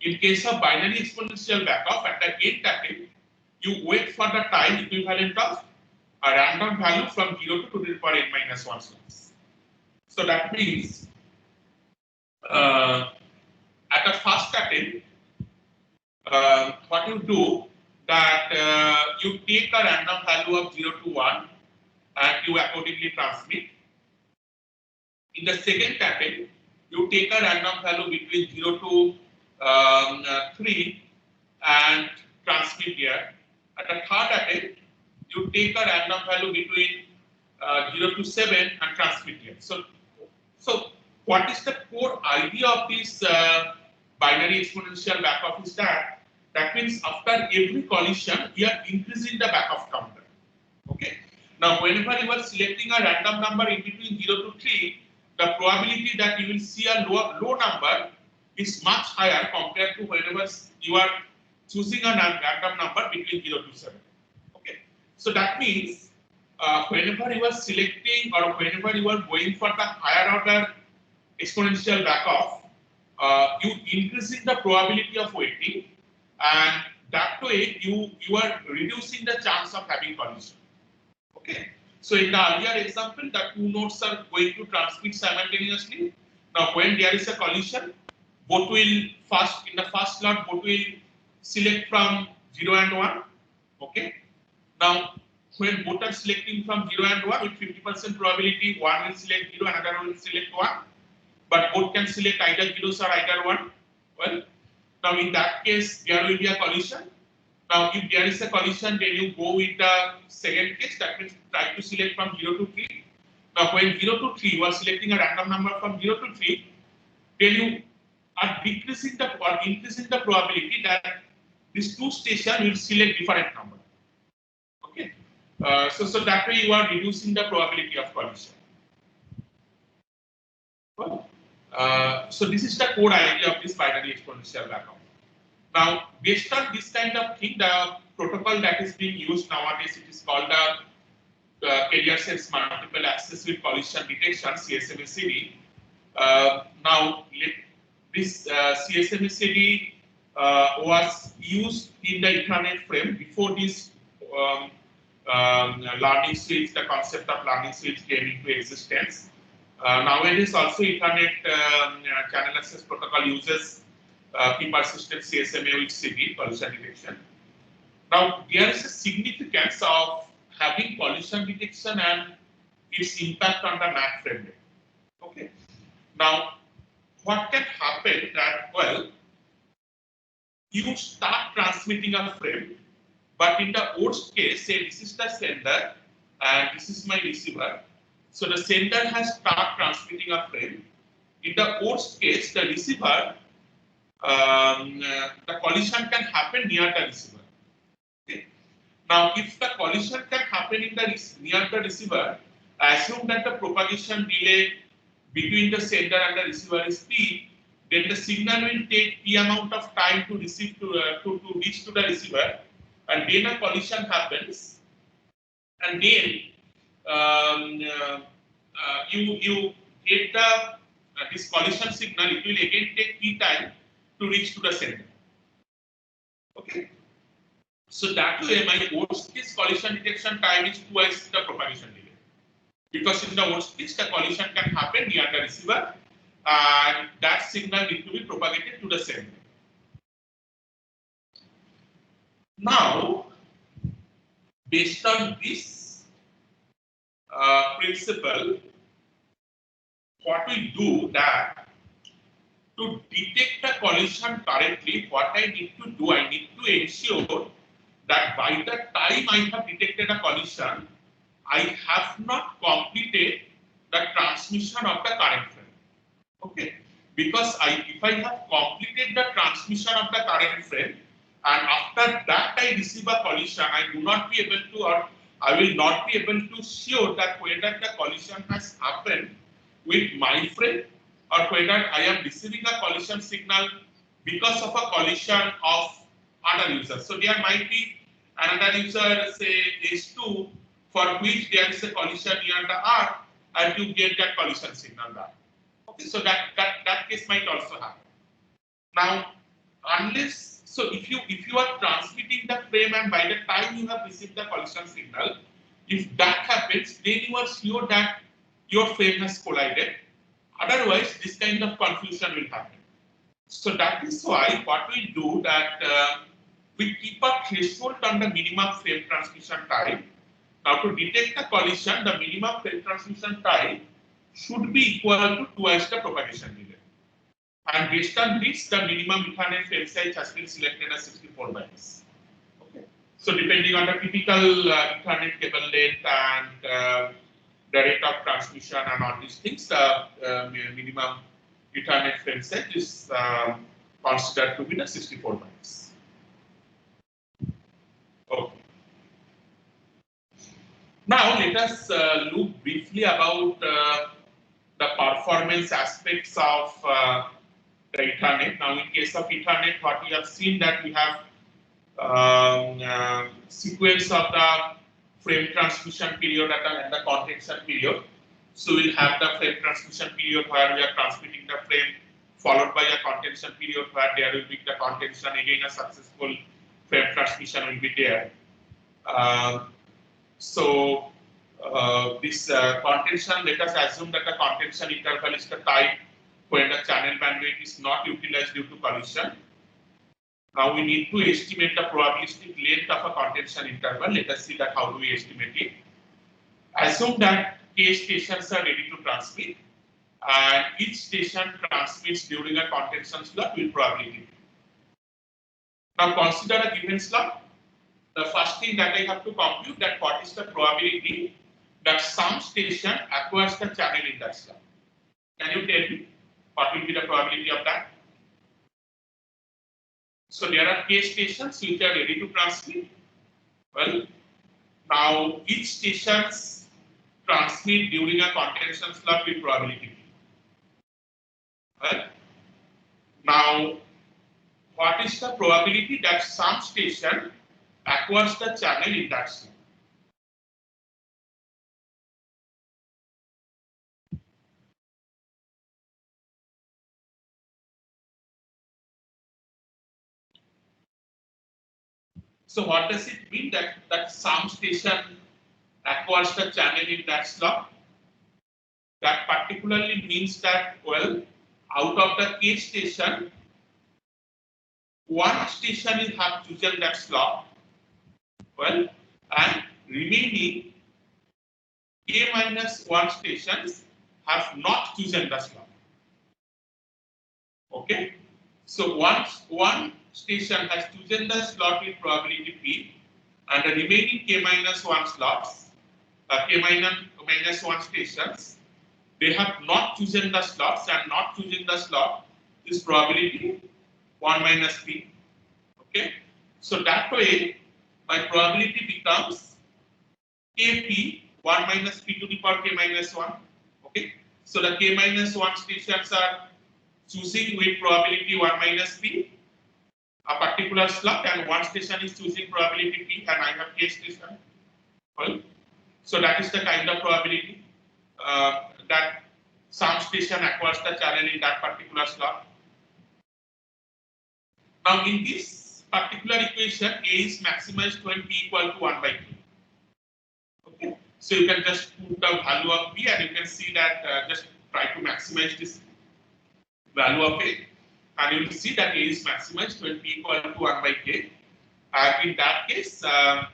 In case of binary exponential backoff, at the end attempt, you wait for the time equivalent of a random value from 0 to 2 to the power n minus 1 slots. So that means at the first attempt, what you do that you take a random value of 0 to 1 and you accordingly transmit. In the second attempt, you take a random value between 0 to 3 and transmit here. At the third attempt, you take a random value between 0 to 7 and transmit here. So what is the core idea of this binary exponential backoff is that means after every collision, we are increasing the backoff counter. Okay. Now, whenever you are selecting a random number in between 0 to 3, the probability that you will see a low number is much higher compared to whenever you are choosing a random number between 0 to 7. Okay. So that means whenever you are selecting or whenever you are going for the higher order exponential backoff, you increasing the probability of waiting, and that way you are reducing the chance of having collision. Okay. So in the earlier example, the two nodes are going to transmit simultaneously. Now, when there is a collision, both will in the first slot, both will select from 0 and 1. Okay. Now, when both are selecting from 0 and 1 with 50% probability, one will select 0, another will select 1. But both can select either 0s or either 1. Well, now in that case, there will be a collision. Now, if there is a collision, then you go with the second case. That means try to select from 0 to 3. Now, when 0 to 3, you are selecting a random number from 0 to 3, then you are decreasing or increasing the probability that these two stations will select different number. So that way you are reducing the probability of collision. Well, so this is the core idea of this binary exponential backup. Now, based on this kind of thing, the protocol that is being used nowadays, it is called the carrier sets multiple access with collision detection, CSMACD. Now, this CSMACD was used in the Ethernet frame before this learning switch, the concept of learning switch came into existence. Nowadays, also Ethernet channel access protocol uses P-persistent CSMA with CD, collision detection. Now, there is a significance of having collision detection and its impact on the MAC frame rate. Okay. Now, what can happen that, well, you start transmitting a frame, but in the worst case, say this is the sender and this is my receiver. So the sender has started transmitting a frame. In the worst case, the receiver, the collision can happen near the receiver. Okay. Now, if the collision can happen in the near the receiver, assume that the propagation delay between the sender and the receiver is P, then the signal will take P amount of time to receive to reach to the receiver, and then a collision happens, and then you get the this collision signal. It will again take P time to reach to the sender. Okay. So that way, my worst case collision detection time is twice the propagation delay. Because in the worst case, the collision can happen near the receiver, and that signal needs to be propagated to the sender. Now, based on this principle, what we do that to detect the collision correctly, what I need to do, I need to ensure that by the time I have detected a collision, I have not completed the transmission of the current frame. Okay, because if I have completed the transmission of the current frame, and after that I receive a collision, I will not be able to sure that whether the collision has happened with my frame or whether I am receiving a collision signal because of a collision of other users. So there might be another user, say S2, for which there is a collision near the R, and you get that collision signal back. Okay, so that case might also happen. Now, unless if you are transmitting the frame and by the time you have received the collision signal, if that happens, then you are sure that your frame has collided. Otherwise, this kind of confusion will happen. So that is why what we do that we keep a threshold on the minimum frame transmission time. Now, to detect the collision, the minimum frame transmission time should be equal to twice the propagation delay. And based on this, the minimum Ethernet frame size has been selected as 64 bytes. Okay. So depending on the typical Ethernet cable length and the rate of transmission and all these things, the minimum Ethernet frame size is considered to be the 64 bytes. Okay. Now let us look briefly about the performance aspects of the Ethernet. Now, in case of Ethernet, what we have seen that we have sequence of the frame transmission period and the contention period. So we'll have the frame transmission period where we are transmitting the frame, followed by a contention period where there will be the contention, again a successful frame transmission will be there. This contention, let us assume that the contention interval is the time when the channel bandwidth is not utilized due to collision. Now we need to estimate the probabilistic length of a contention interval. Let us see that how do we estimate it. Assume that K stations are ready to transmit, and each station transmits during a contention slot with probability. Now consider a given slot. The first thing that I have to compute that what is the probability that some station acquires the channel in that slot. Can you tell me what will be the probability of that? So there are K stations which are ready to transmit. Well, Now each stations transmit during a contention slot with probability P. Right? Now, what is the probability that some station acquires the channel in that slot? So what does it mean that some station acquires the channel in that slot? That particularly means that, well, out of the K station, one station is have chosen that slot, well, and remaining K minus 1 stations have not chosen the slot. Okay, so once one station has chosen the slot with probability P, and the remaining K minus 1 slots, K minus 1 stations, they have not chosen the slots, and not choosing the slot is probability 1 minus P. Okay, so that way my probability becomes Kp 1 minus P to the power K minus 1. Okay, so the K minus 1 stations are choosing with probability 1 minus P a particular slot, and one station is choosing probability P, and I have K station. Well, so that is the kind of probability that some station acquires the channel in that particular slot. Now in this particular equation, A is maximized when P equal to 1 by P. Okay, so you can just put the value of P, and you can see that just try to maximize this value of A, and you will see that A is maximized when P equal to 1 by K. And in that case, A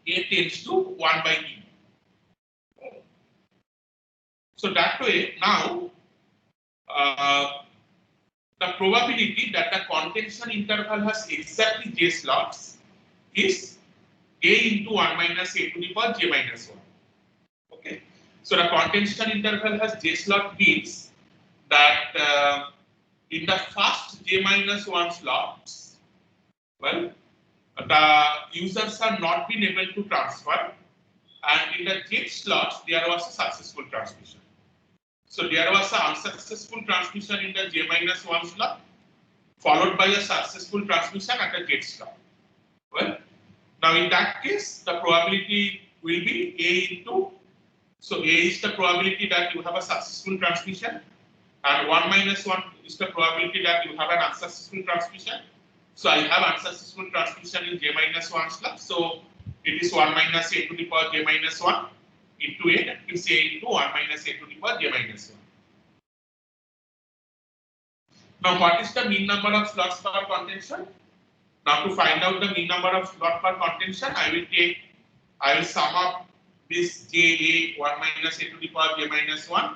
tends to 1 by E. So that way, now the probability that the contention interval has exactly J slots is A into 1 minus A to the power J minus 1. Okay, so the contention interval has J slot means that in the first J minus 1 slots, well, the users are not been able to transfer, and in the J slots there was a successful transmission. So there was an unsuccessful transmission in the J minus 1 slot, followed by a successful transmission at the J slot. Well, now in that case, the probability will be A into, so A is the probability that you have a successful transmission, and 1 minus 1 is the probability that you have an unsuccessful transmission. So I have unsuccessful transmission in J minus 1 slot, so it is 1 minus A to the power J minus 1 into A, that is A into 1 minus A to the power J minus 1. Now what is the mean number of slots per contention? Now to find out the mean number of slot per contention, I will sum up this JA 1 minus A to the power J minus 1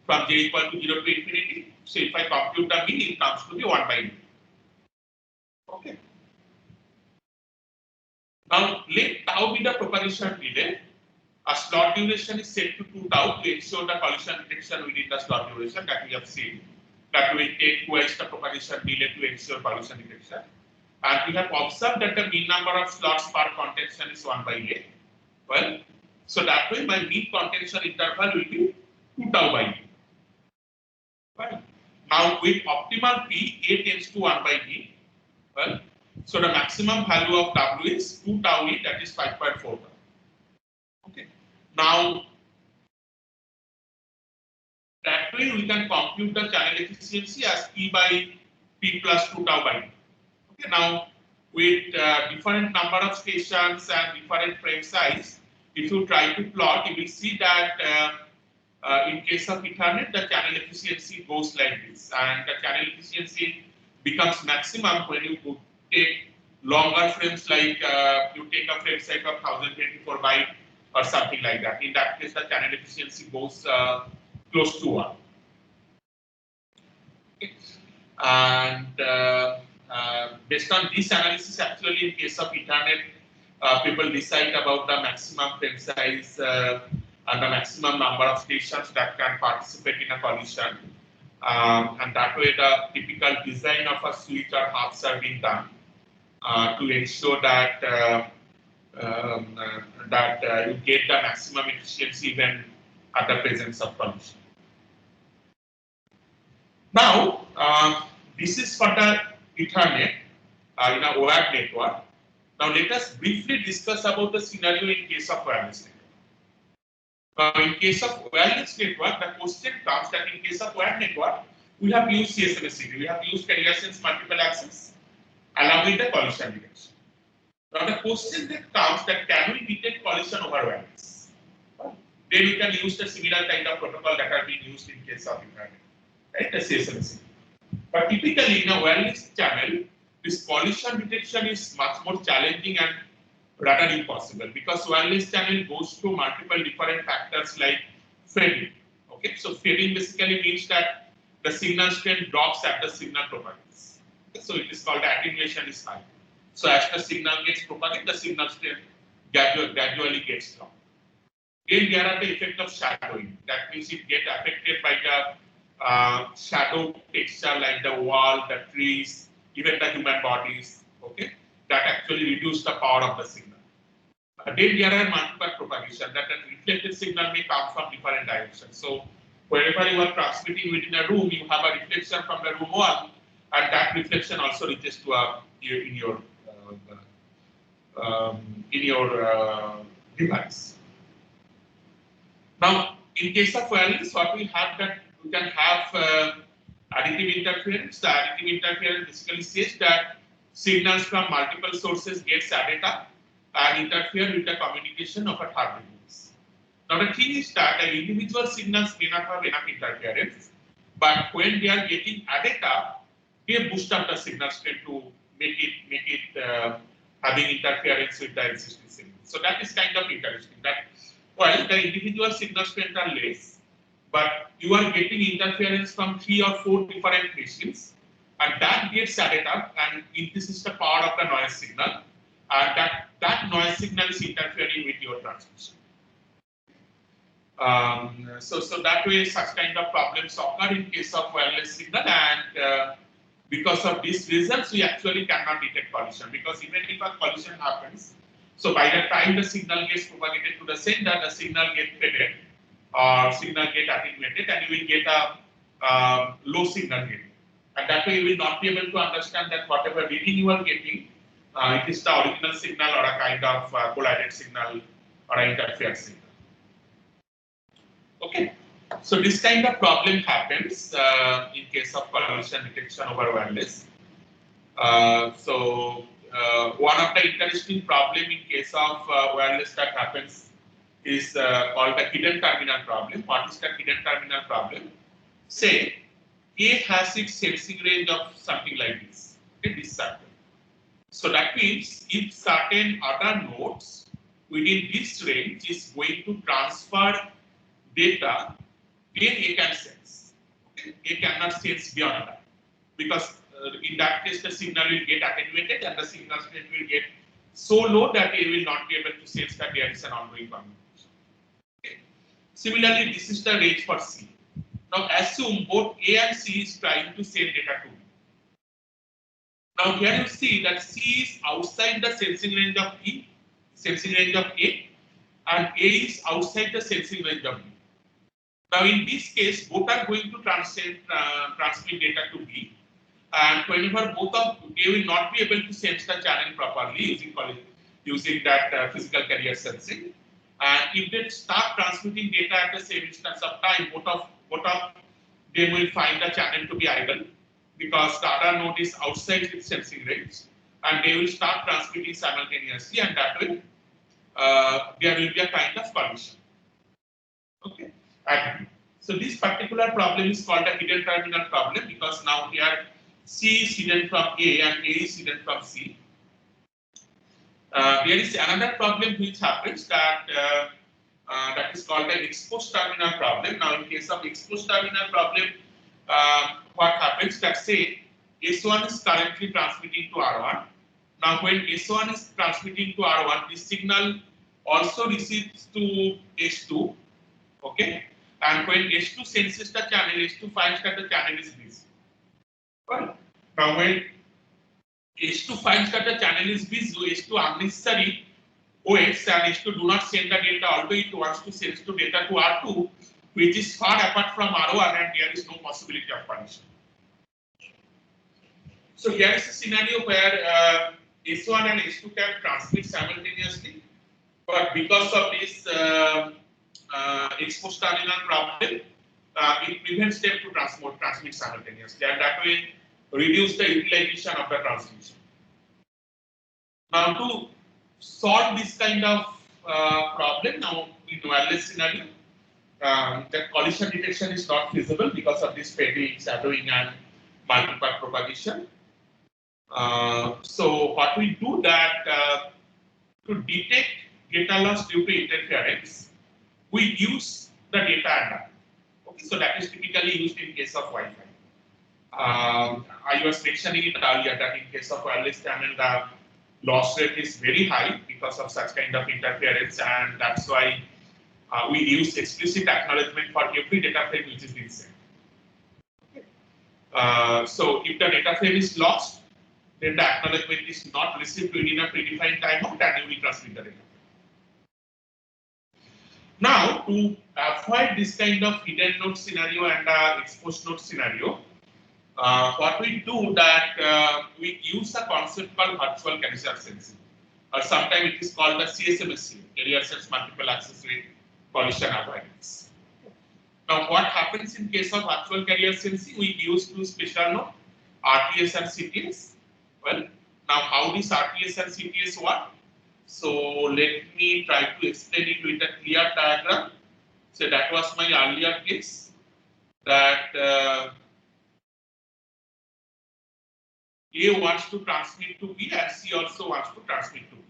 from J equal to 0 to infinity. So if I compute the mean, it comes to be 1 by 2. Okay. Now let tau be the propagation delay. A slot duration is set to 2 tau to ensure the collision detection within the slot duration that we have seen. That will take twice the propagation delay to ensure collision detection. And we have observed that the mean number of slots per contention is 1 by A. Well, so that way my mean contention interval will be 2 tau by A. Well, now with optimal P, A tends to 1 by B. Well, so the maximum value of W is 2 tau E, that is 5.4 tau. Okay. Now, that way we can compute the channel efficiency as P by P plus 2 tau by D. Okay. Now, with different number of stations and different frame size, if you try to plot, you will see that in case of Ethernet, the channel efficiency goes like this, and the channel efficiency becomes maximum when you take longer frames, like you take a frame size of 1024 byte or something like that. In that case, the channel efficiency goes close to 1. Okay. And based on this analysis, actually, in case of Ethernet, people decide about the maximum frame size and the maximum number of stations that can participate in a collision. And that way, the typical design of a switch or hubs are being done to ensure that you get the maximum efficiency even at the presence of collision. Now, this is for the Ethernet in a wired network. Now, let us briefly discuss about the scenario in case of wireless network. In case of wireless network, the question comes that in case of wired network, we have used CSMA-CD, we have used carrier sense multiple access along with the collision detection. Now, the question that comes that can we detect collision over wireless? Then we can use the similar kind of protocol that are being used in case of Ethernet, right? The CSMA-CD. But typically in a wireless channel, this collision detection is much more challenging and rather impossible because wireless channel goes through multiple different factors like fading. Okay, so fading basically means that the signal strength drops as the signal propagates. Okay, so it is called attenuation is high. So as the signal gets propagated, the signal strength gradually gets dropped. Then there are the effect of shadowing. That means it gets affected by the shadow texture like the wall, the trees, even the human bodies. Okay, that actually reduce the power of the signal. Then there are multiple propagation that the reflected signal may come from different directions. So wherever you are transmitting within a room, you have a reflection from the room wall, and that reflection also reaches to in your device. Now, in case of wireless, what we have that we can have additive interference. The additive interference basically says that signals from multiple sources gets added up and interfere with the communication of a third device. Now the thing is that the individual signals may not have enough interference, but when they are getting added up, they boost up the signal strength to make it having interference with the existing signal. So that is kind of interesting. That while the individual signal strength are less, but you are getting interference from 3 or 4 different machines, and that gets added up and increases the power of the noise signal, and that noise signal is interfering with your transmission. So that way such kind of problems occur in case of wireless signal, and because of these reasons we actually cannot detect collision, because even if a collision happens, so by the time the signal gets propagated to the sender, the signal gets faded or signal get attenuated, and you will get a low signal reading. And that way you will not be able to understand that whatever reading you are getting, it is the original signal or a kind of collided signal or an interfered signal. Okay, so this kind of problem happens in case of collision detection over wireless. One of the interesting problem in case of wireless that happens is called the hidden terminal problem. What is the hidden terminal problem? Say A has its sensing range of something like this. Okay, this circle. So that means if certain other nodes within this range is going to transfer data, then A can sense. Okay? A cannot sense beyond that, because in that case the signal will get attenuated and the signal strength will get so low that A will not be able to sense that there is an ongoing communication. Okay. Similarly, this is the range for C. Now assume both A and C is trying to send data to B. Now here you see that C is outside the sensing range of E, sensing range of A, and A is outside the sensing range of B. Now in this case, both are going to transmit data to B, and whenever both of they will not be able to sense the channel properly using that physical carrier sensing. And if they start transmitting data at the same instance of time, both of them will find the channel to be idle, because the other node is outside its sensing range, and they will start transmitting simultaneously, and that way there will be a kind of collision. Okay. And so this particular problem is called a hidden terminal problem, because now here C is hidden from A and A is hidden from C. There is another problem which happens that that is called an exposed terminal problem. Now in case of exposed terminal problem, what happens that say S1 is currently transmitting to R1. Now when S1 is transmitting to R1, this signal also receives to S2. Okay. And when S2 senses the channel, S2 finds that the channel is busy. Well, now when S2 finds that the channel is busy, S2 unnecessarily waits and H2 do not send the data, although it wants to send to data to R2, which is far apart from R1 and there is no possibility of collision. So here is a scenario where S1 and S2 can transmit simultaneously, but because of this exposed terminal problem, it prevents them to transmit simultaneously, and that will reduce the utilization of the transmission. Now, to solve this kind of problem, now in wireless scenario, the collision detection is not feasible because of this fading, shadowing, and multipath propagation. So what we do that to detect data loss due to interference, we use the data adapter. Okay, so that is typically used in case of Wi-Fi. I was mentioning it earlier that in case of wireless channel, the loss rate is very high because of such kind of interference, and that's why we use explicit acknowledgement for every data frame which is being sent. Okay. So if the data frame is lost, then the acknowledgement is not received within a predefined timeout and you will transmit the data. Now, to avoid this kind of hidden node scenario and exposed node scenario, what we do that we use a concept called virtual carrier sensing, or sometimes it is called the CSMSC, carrier sense multiple access rate collision avoidance. Now, what happens in case of virtual carrier sensing? We use two special nodes, RTS and CTS. Well, now how this RTS and CTS work? So let me try to explain it with a clear diagram. So that was my earlier case that A wants to transmit to B and C also wants to transmit to B.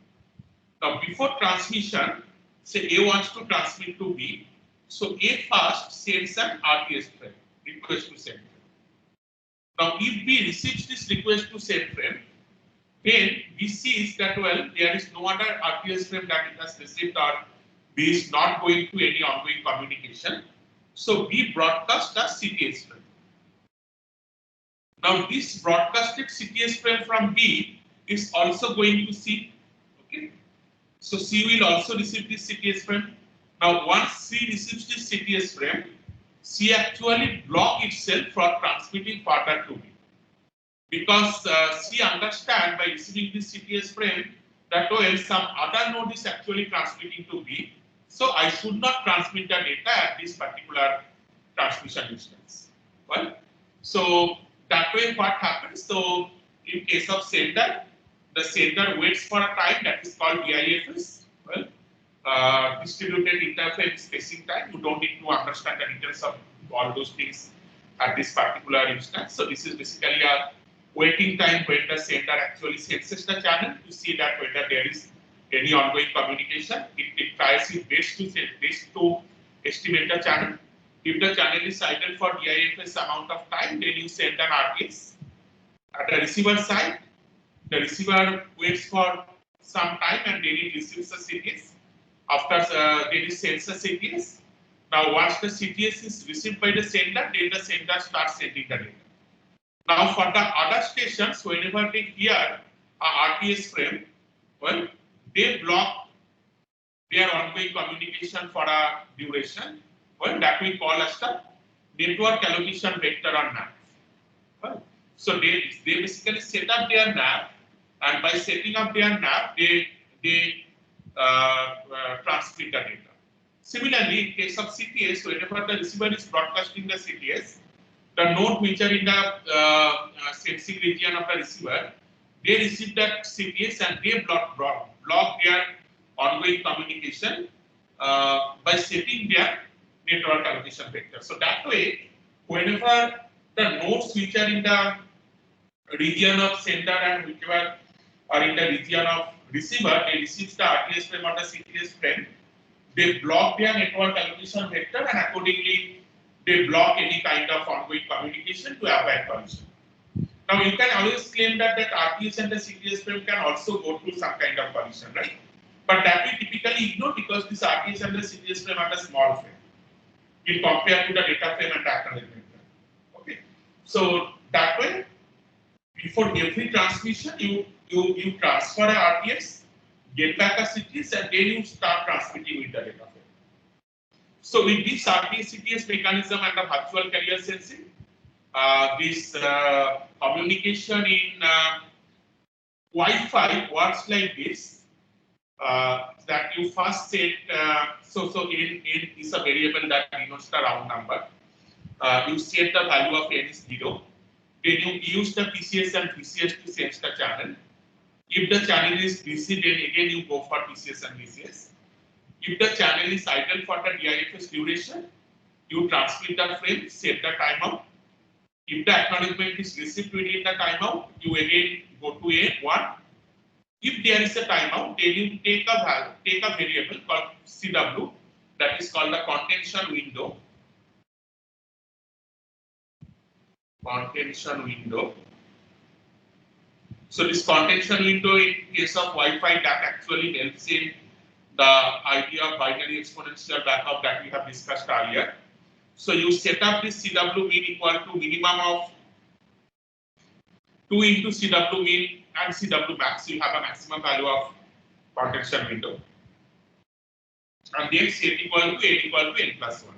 Now before transmission, say A wants to transmit to B. So A first sends an RTS frame, request to send frame. Now if B receives this request to send frame, then B sees that well there is no other RTS frame that it has received or B is not going to any ongoing communication. So B broadcasts the CTS frame. Now this broadcasted CTS frame from B is also going to C. Okay. So C will also receive this CTS frame. Now once C receives this CTS frame, C actually blocks itself from transmitting further to B. Because C understands by receiving this CTS frame that well some other node is actually transmitting to B, so I should not transmit the data at this particular transmission distance. Well, so that way what happens? So in case of sender, the sender waits for a time that is called DIFS. Well, distributed interface spacing time. You don't need to understand the details of all those things at this particular instance. So this is basically a waiting time when the sender actually senses the channel to see that whether there is any ongoing communication. It tries its best to estimate the channel. If the channel is idle for DIFS amount of time, then you send an RTS. At the receiver side, the receiver waits for some time and then it receives a CTS. After then it sends a CTS. Now once the CTS is received by the sender, then the sender starts sending the data. Now for the other stations, whenever they hear a RTS frame, well, they block their ongoing communication for a duration. Well, that we call as the network allocation vector or NAV. Well, so they basically set up their NAV, and by setting up their NAV, they transmit the data. Similarly, in case of CTS, whenever the receiver is broadcasting the CTS, the node which are in the sensing region of the receiver, they receive that CTS and they block their ongoing communication by setting their network allocation vector. So that way, whenever the nodes which are in the region of sender and whichever are in the region of receiver, they receive the RTS frame or the CTS frame, they block their network allocation vector and accordingly they block any kind of ongoing communication to avoid collision. Now you can always claim that RTS and the CTS frame can also go through some kind of collision, right? But that we typically ignore because this RTS and the CTS frame are the small frame in compared to the data frame and the acknowledgement frame. Okay, so that way, before every transmission, you transfer a RTS, get back a CTS, and then you start transmitting with the data frame. So with this RDS-CTS mechanism and the virtual carrier sensing, this communication in Wi-Fi works like this. That you first set, so n is a variable that denotes the round number. You set the value of n is 0. Then you use the PCS and VCS to sense the channel. If the channel is busy, then again you go for PCS and VCS. If the channel is idle for the DIFS duration, you transmit the frame, set the timeout. If the acknowledgement is received within the timeout, you again go to A1. If there is a timeout, then you take a variable called CW, that is called the contention window. Contention window. So this contention window in case of Wi-Fi that actually helps in the idea of binary exponential backup that we have discussed earlier. So you set up this CW min equal to minimum of 2 into CW min and CW max. So you have a maximum value of contention window. And then set equal to n plus 1.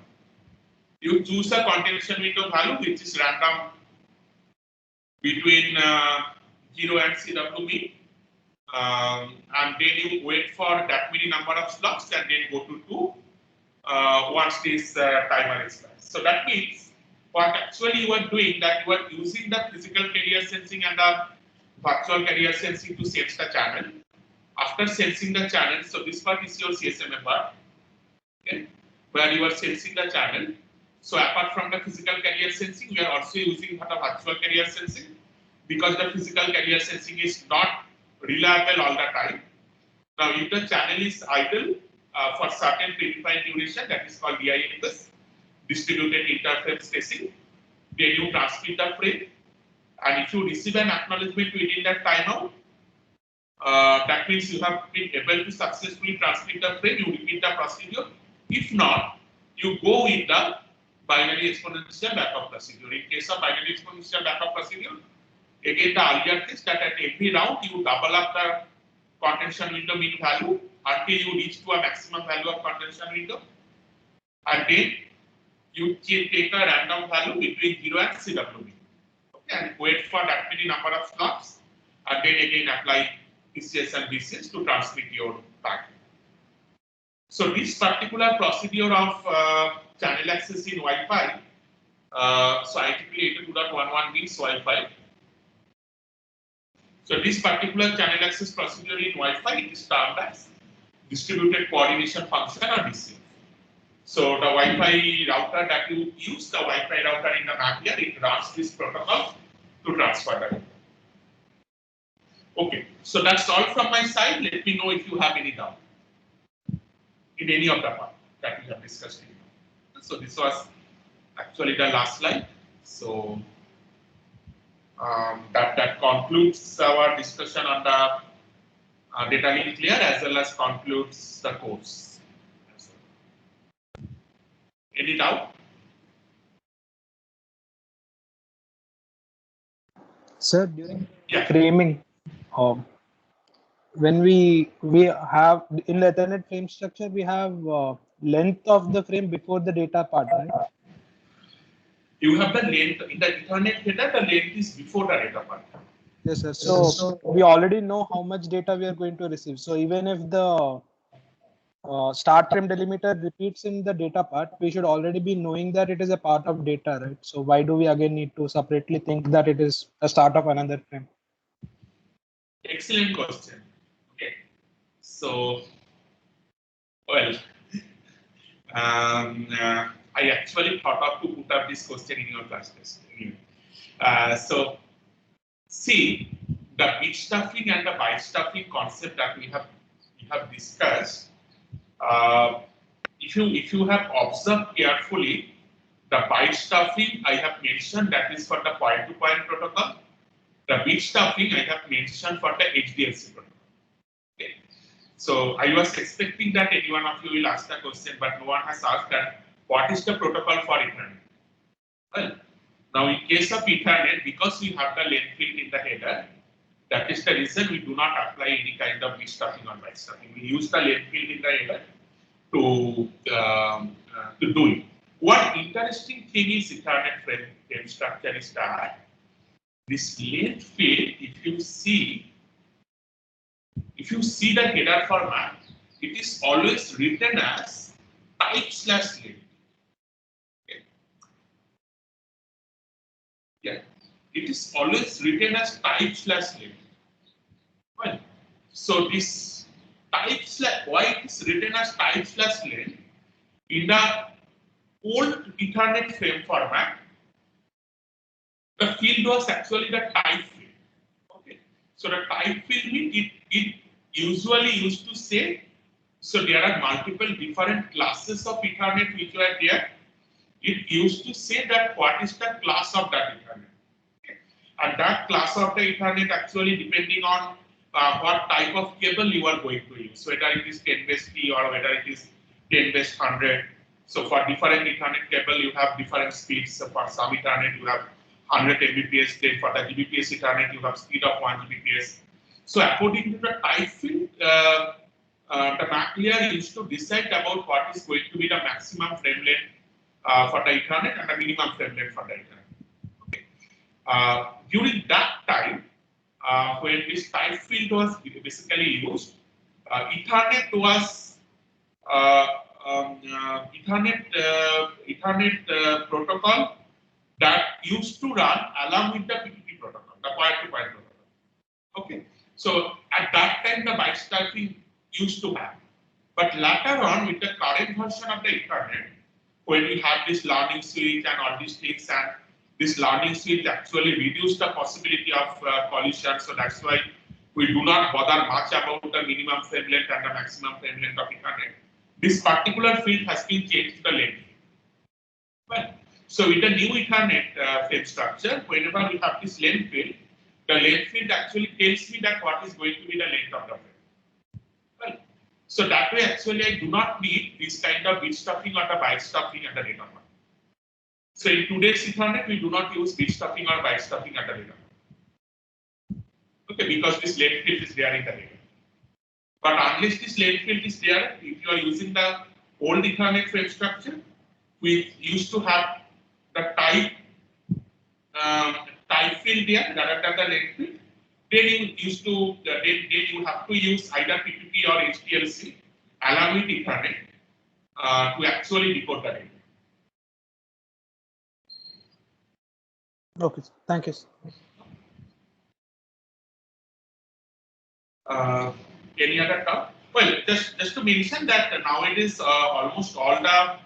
You choose a contention window value which is random between 0 and CW min. And then you wait for that many number of slots and then go to 2 once this timer is done. So that means what actually you are doing, that you are using the physical carrier sensing and the virtual carrier sensing to sense the channel. After sensing the channel, so this part is your CSMA part, okay, where you are sensing the channel. So apart from the physical carrier sensing, we are also using the virtual carrier sensing, because the physical carrier sensing is not reliable all the time. Now, if the channel is idle for certain predefined duration, that is called DIFS, distributed interface spacing, then you transmit the frame. And if you receive an acknowledgement within that timeout, that means you have been able to successfully transmit the frame, you repeat the procedure. If not, you go with the binary exponential backup procedure. In case of binary exponential backup procedure, again the earlier case that at every round you double up the contention window min value until you reach to a maximum value of contention window, and then you take a random value between 0 and CW min. Okay, and wait for that many number of slots, and then again apply PCS and VCS to transmit your packet. So this particular procedure of channel access in Wi-Fi, so IEEE 82.11 means Wi-Fi. So this particular channel access procedure in Wi-Fi is termed as distributed coordination function or DCF. So the Wi-Fi router that you use, the Wi-Fi router in the map here, it runs this protocol to transfer the data. Okay, so that's all from my side. Let me know if you have any doubt in any of the part that we have discussed. So this was actually the last slide. So that concludes our discussion on the data link layer as well as concludes the course. Any doubt? Sir, during Yeah. framing, when we have in the Ethernet frame structure, we have length of the frame before the data part, right? You have the length in the Ethernet header. The length is before the data part. Yes, sir. So we already know how much data we are going to receive. So even if the start frame delimiter repeats in the data part, we should already be knowing that it is a part of data, right? So why do we again need to separately think that it is a start of another frame? Excellent question. Okay, so well, I actually thought of to put up this question in your class test. So see, the bit stuffing and the byte stuffing concept that we have discussed. If you have observed carefully, the byte stuffing I have mentioned, that is for the point-to-point protocol. The bit stuffing I have mentioned for the HDFC protocol. Okay. So I was expecting that any one of you will ask the question, but no one has asked that what is the protocol for Ethernet? Well, now in case of Ethernet, because we have the length field in the header, That is the reason we do not apply any kind of bit stuffing or byte stuffing. We use the length field in the header to do it. One interesting thing is Ethernet frame structure is that this length field, if you see the header format, it is always written as type/length. Okay. Yeah, it is always written as type/length. Well, so this why it is written as type/length in the old Ethernet frame format, the field was actually the type field. Okay, so the type field means it usually used to say, so there are multiple different classes of Ethernet which were there. It used to say that what is the class of that Ethernet. Okay. And that class of the Ethernet actually depending on what type of cable you are going to use, whether it is 10/3 or whether it is 10/100. So for different Ethernet cable, you have different speeds. So for some Ethernet, you have 100 Mbps. Then for the Gbps Ethernet, you have speed of 1 Gbps. So according to the type field, the MAC layer used to decide about what is going to be the maximum frame length for the Ethernet and the minimum frame length for the Ethernet. Okay. During that time, when this type field was basically used, Ethernet was Ethernet protocol that used to run along with the PTP protocol, the point-to-point protocol. Okay, so at that time the byte stuffing used to happen, but later on with the current version of the Ethernet, when we have this learning switch and all these things, and this learning switch actually reduce the possibility of collision. So that's why we do not bother much about the minimum frame length and the maximum frame length of Ethernet. This particular field has been changed to the length. Well, so with the new Ethernet frame structure, whenever we have this length field, the length field actually tells me that what is going to be the length of the frame. Well, so that way actually I do not need this kind of bit stuffing or the byte stuffing at the data point. So in today's Ethernet, we do not use bit stuffing or byte stuffing at the data point. Okay, because this length field is there in the data. But unless this length field is there, if you are using the old Ethernet frame structure, we used to have the type field there rather than the length field. Then you used to then you have to use either PPP or HTLC along with Ethernet to actually decode the data. Okay, thank you. Any other talk? Well, just to mention that nowadays almost all the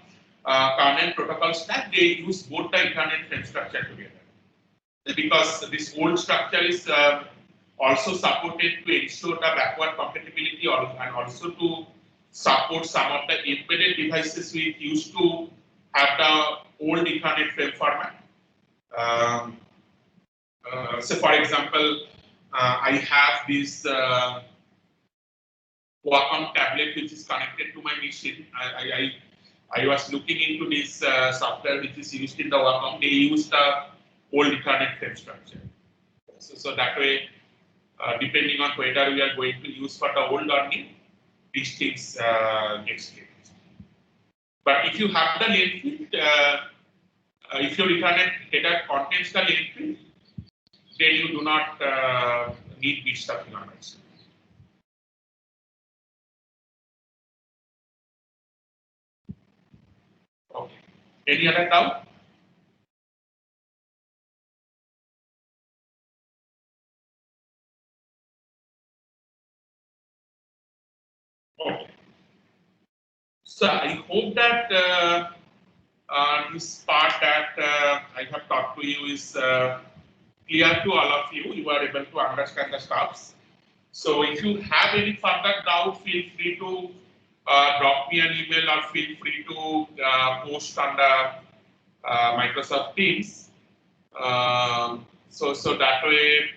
kernel protocol stack, they use both the Ethernet frame structure together. Because this old structure is also supported to ensure the backward compatibility and also to support some of the embedded devices which used to have the old Ethernet frame format. So for example, I have this Wacom tablet which is connected to my machine. I was looking into this software which is used in the Wacom. They use the old Ethernet frame structure. So that way, depending on whether we are going to use for the old or new, these things get changed. But if you have the length field, if your Ethernet header contains the length field, then you do not need bit stuffing on it. Okay. Any other doubt? Okay. So I hope that this part that I have talked to you is clear to all of you. You are able to understand the stuffs. So if you have any further doubt, feel free to drop me an email or feel free to post on the Microsoft Teams. So that way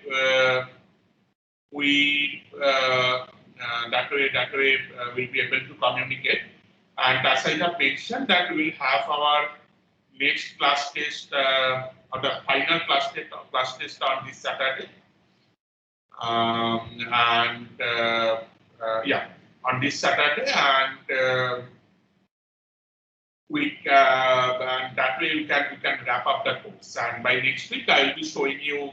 we that way we'll be able to communicate. And as I have mentioned, that we will have our next class test or the final class test on this Saturday. And yeah, on this Saturday, and and that way we can wrap up the course. And by next week, I will be showing you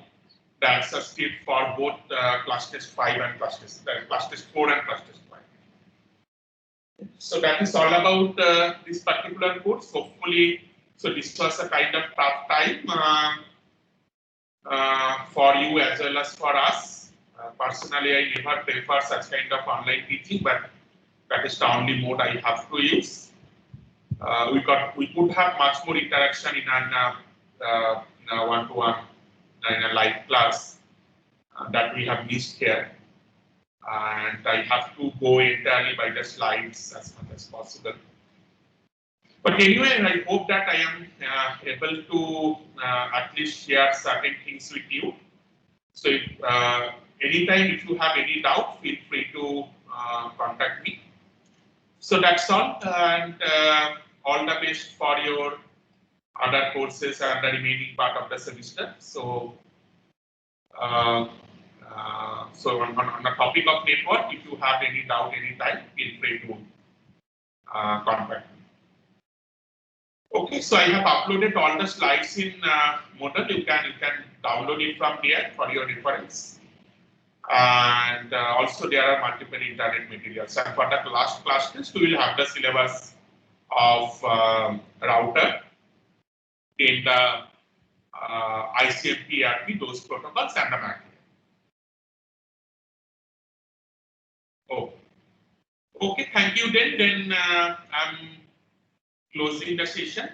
the answer sheet for both class test 5 and class test 4 and class test 5. So that is all about this particular course. Hopefully, so this was a kind of tough time for you as well as for us. Personally, I never prefer such kind of online teaching, but that is the only mode I have to use. We could have much more interaction in a one-to-one in a live class that we have missed here. And I have to go entirely by the slides as much as possible. But anyway, I hope that I am able to at least share certain things with you. So if, anytime if you have any doubt, feel free to contact me. So that's all, and all the best for your other courses and the remaining part of the semester. So so on the topic of network, if you have any doubt anytime, feel free to contact me. Okay, so I have uploaded all the slides in Moodle. You can download it from there for your reference. And also there are multiple internet materials. And for the last class test, we will have the syllabus of router in the ICMP ERP, those protocols, and the MAC. Oh, okay. Thank you. Then I'm closing the session.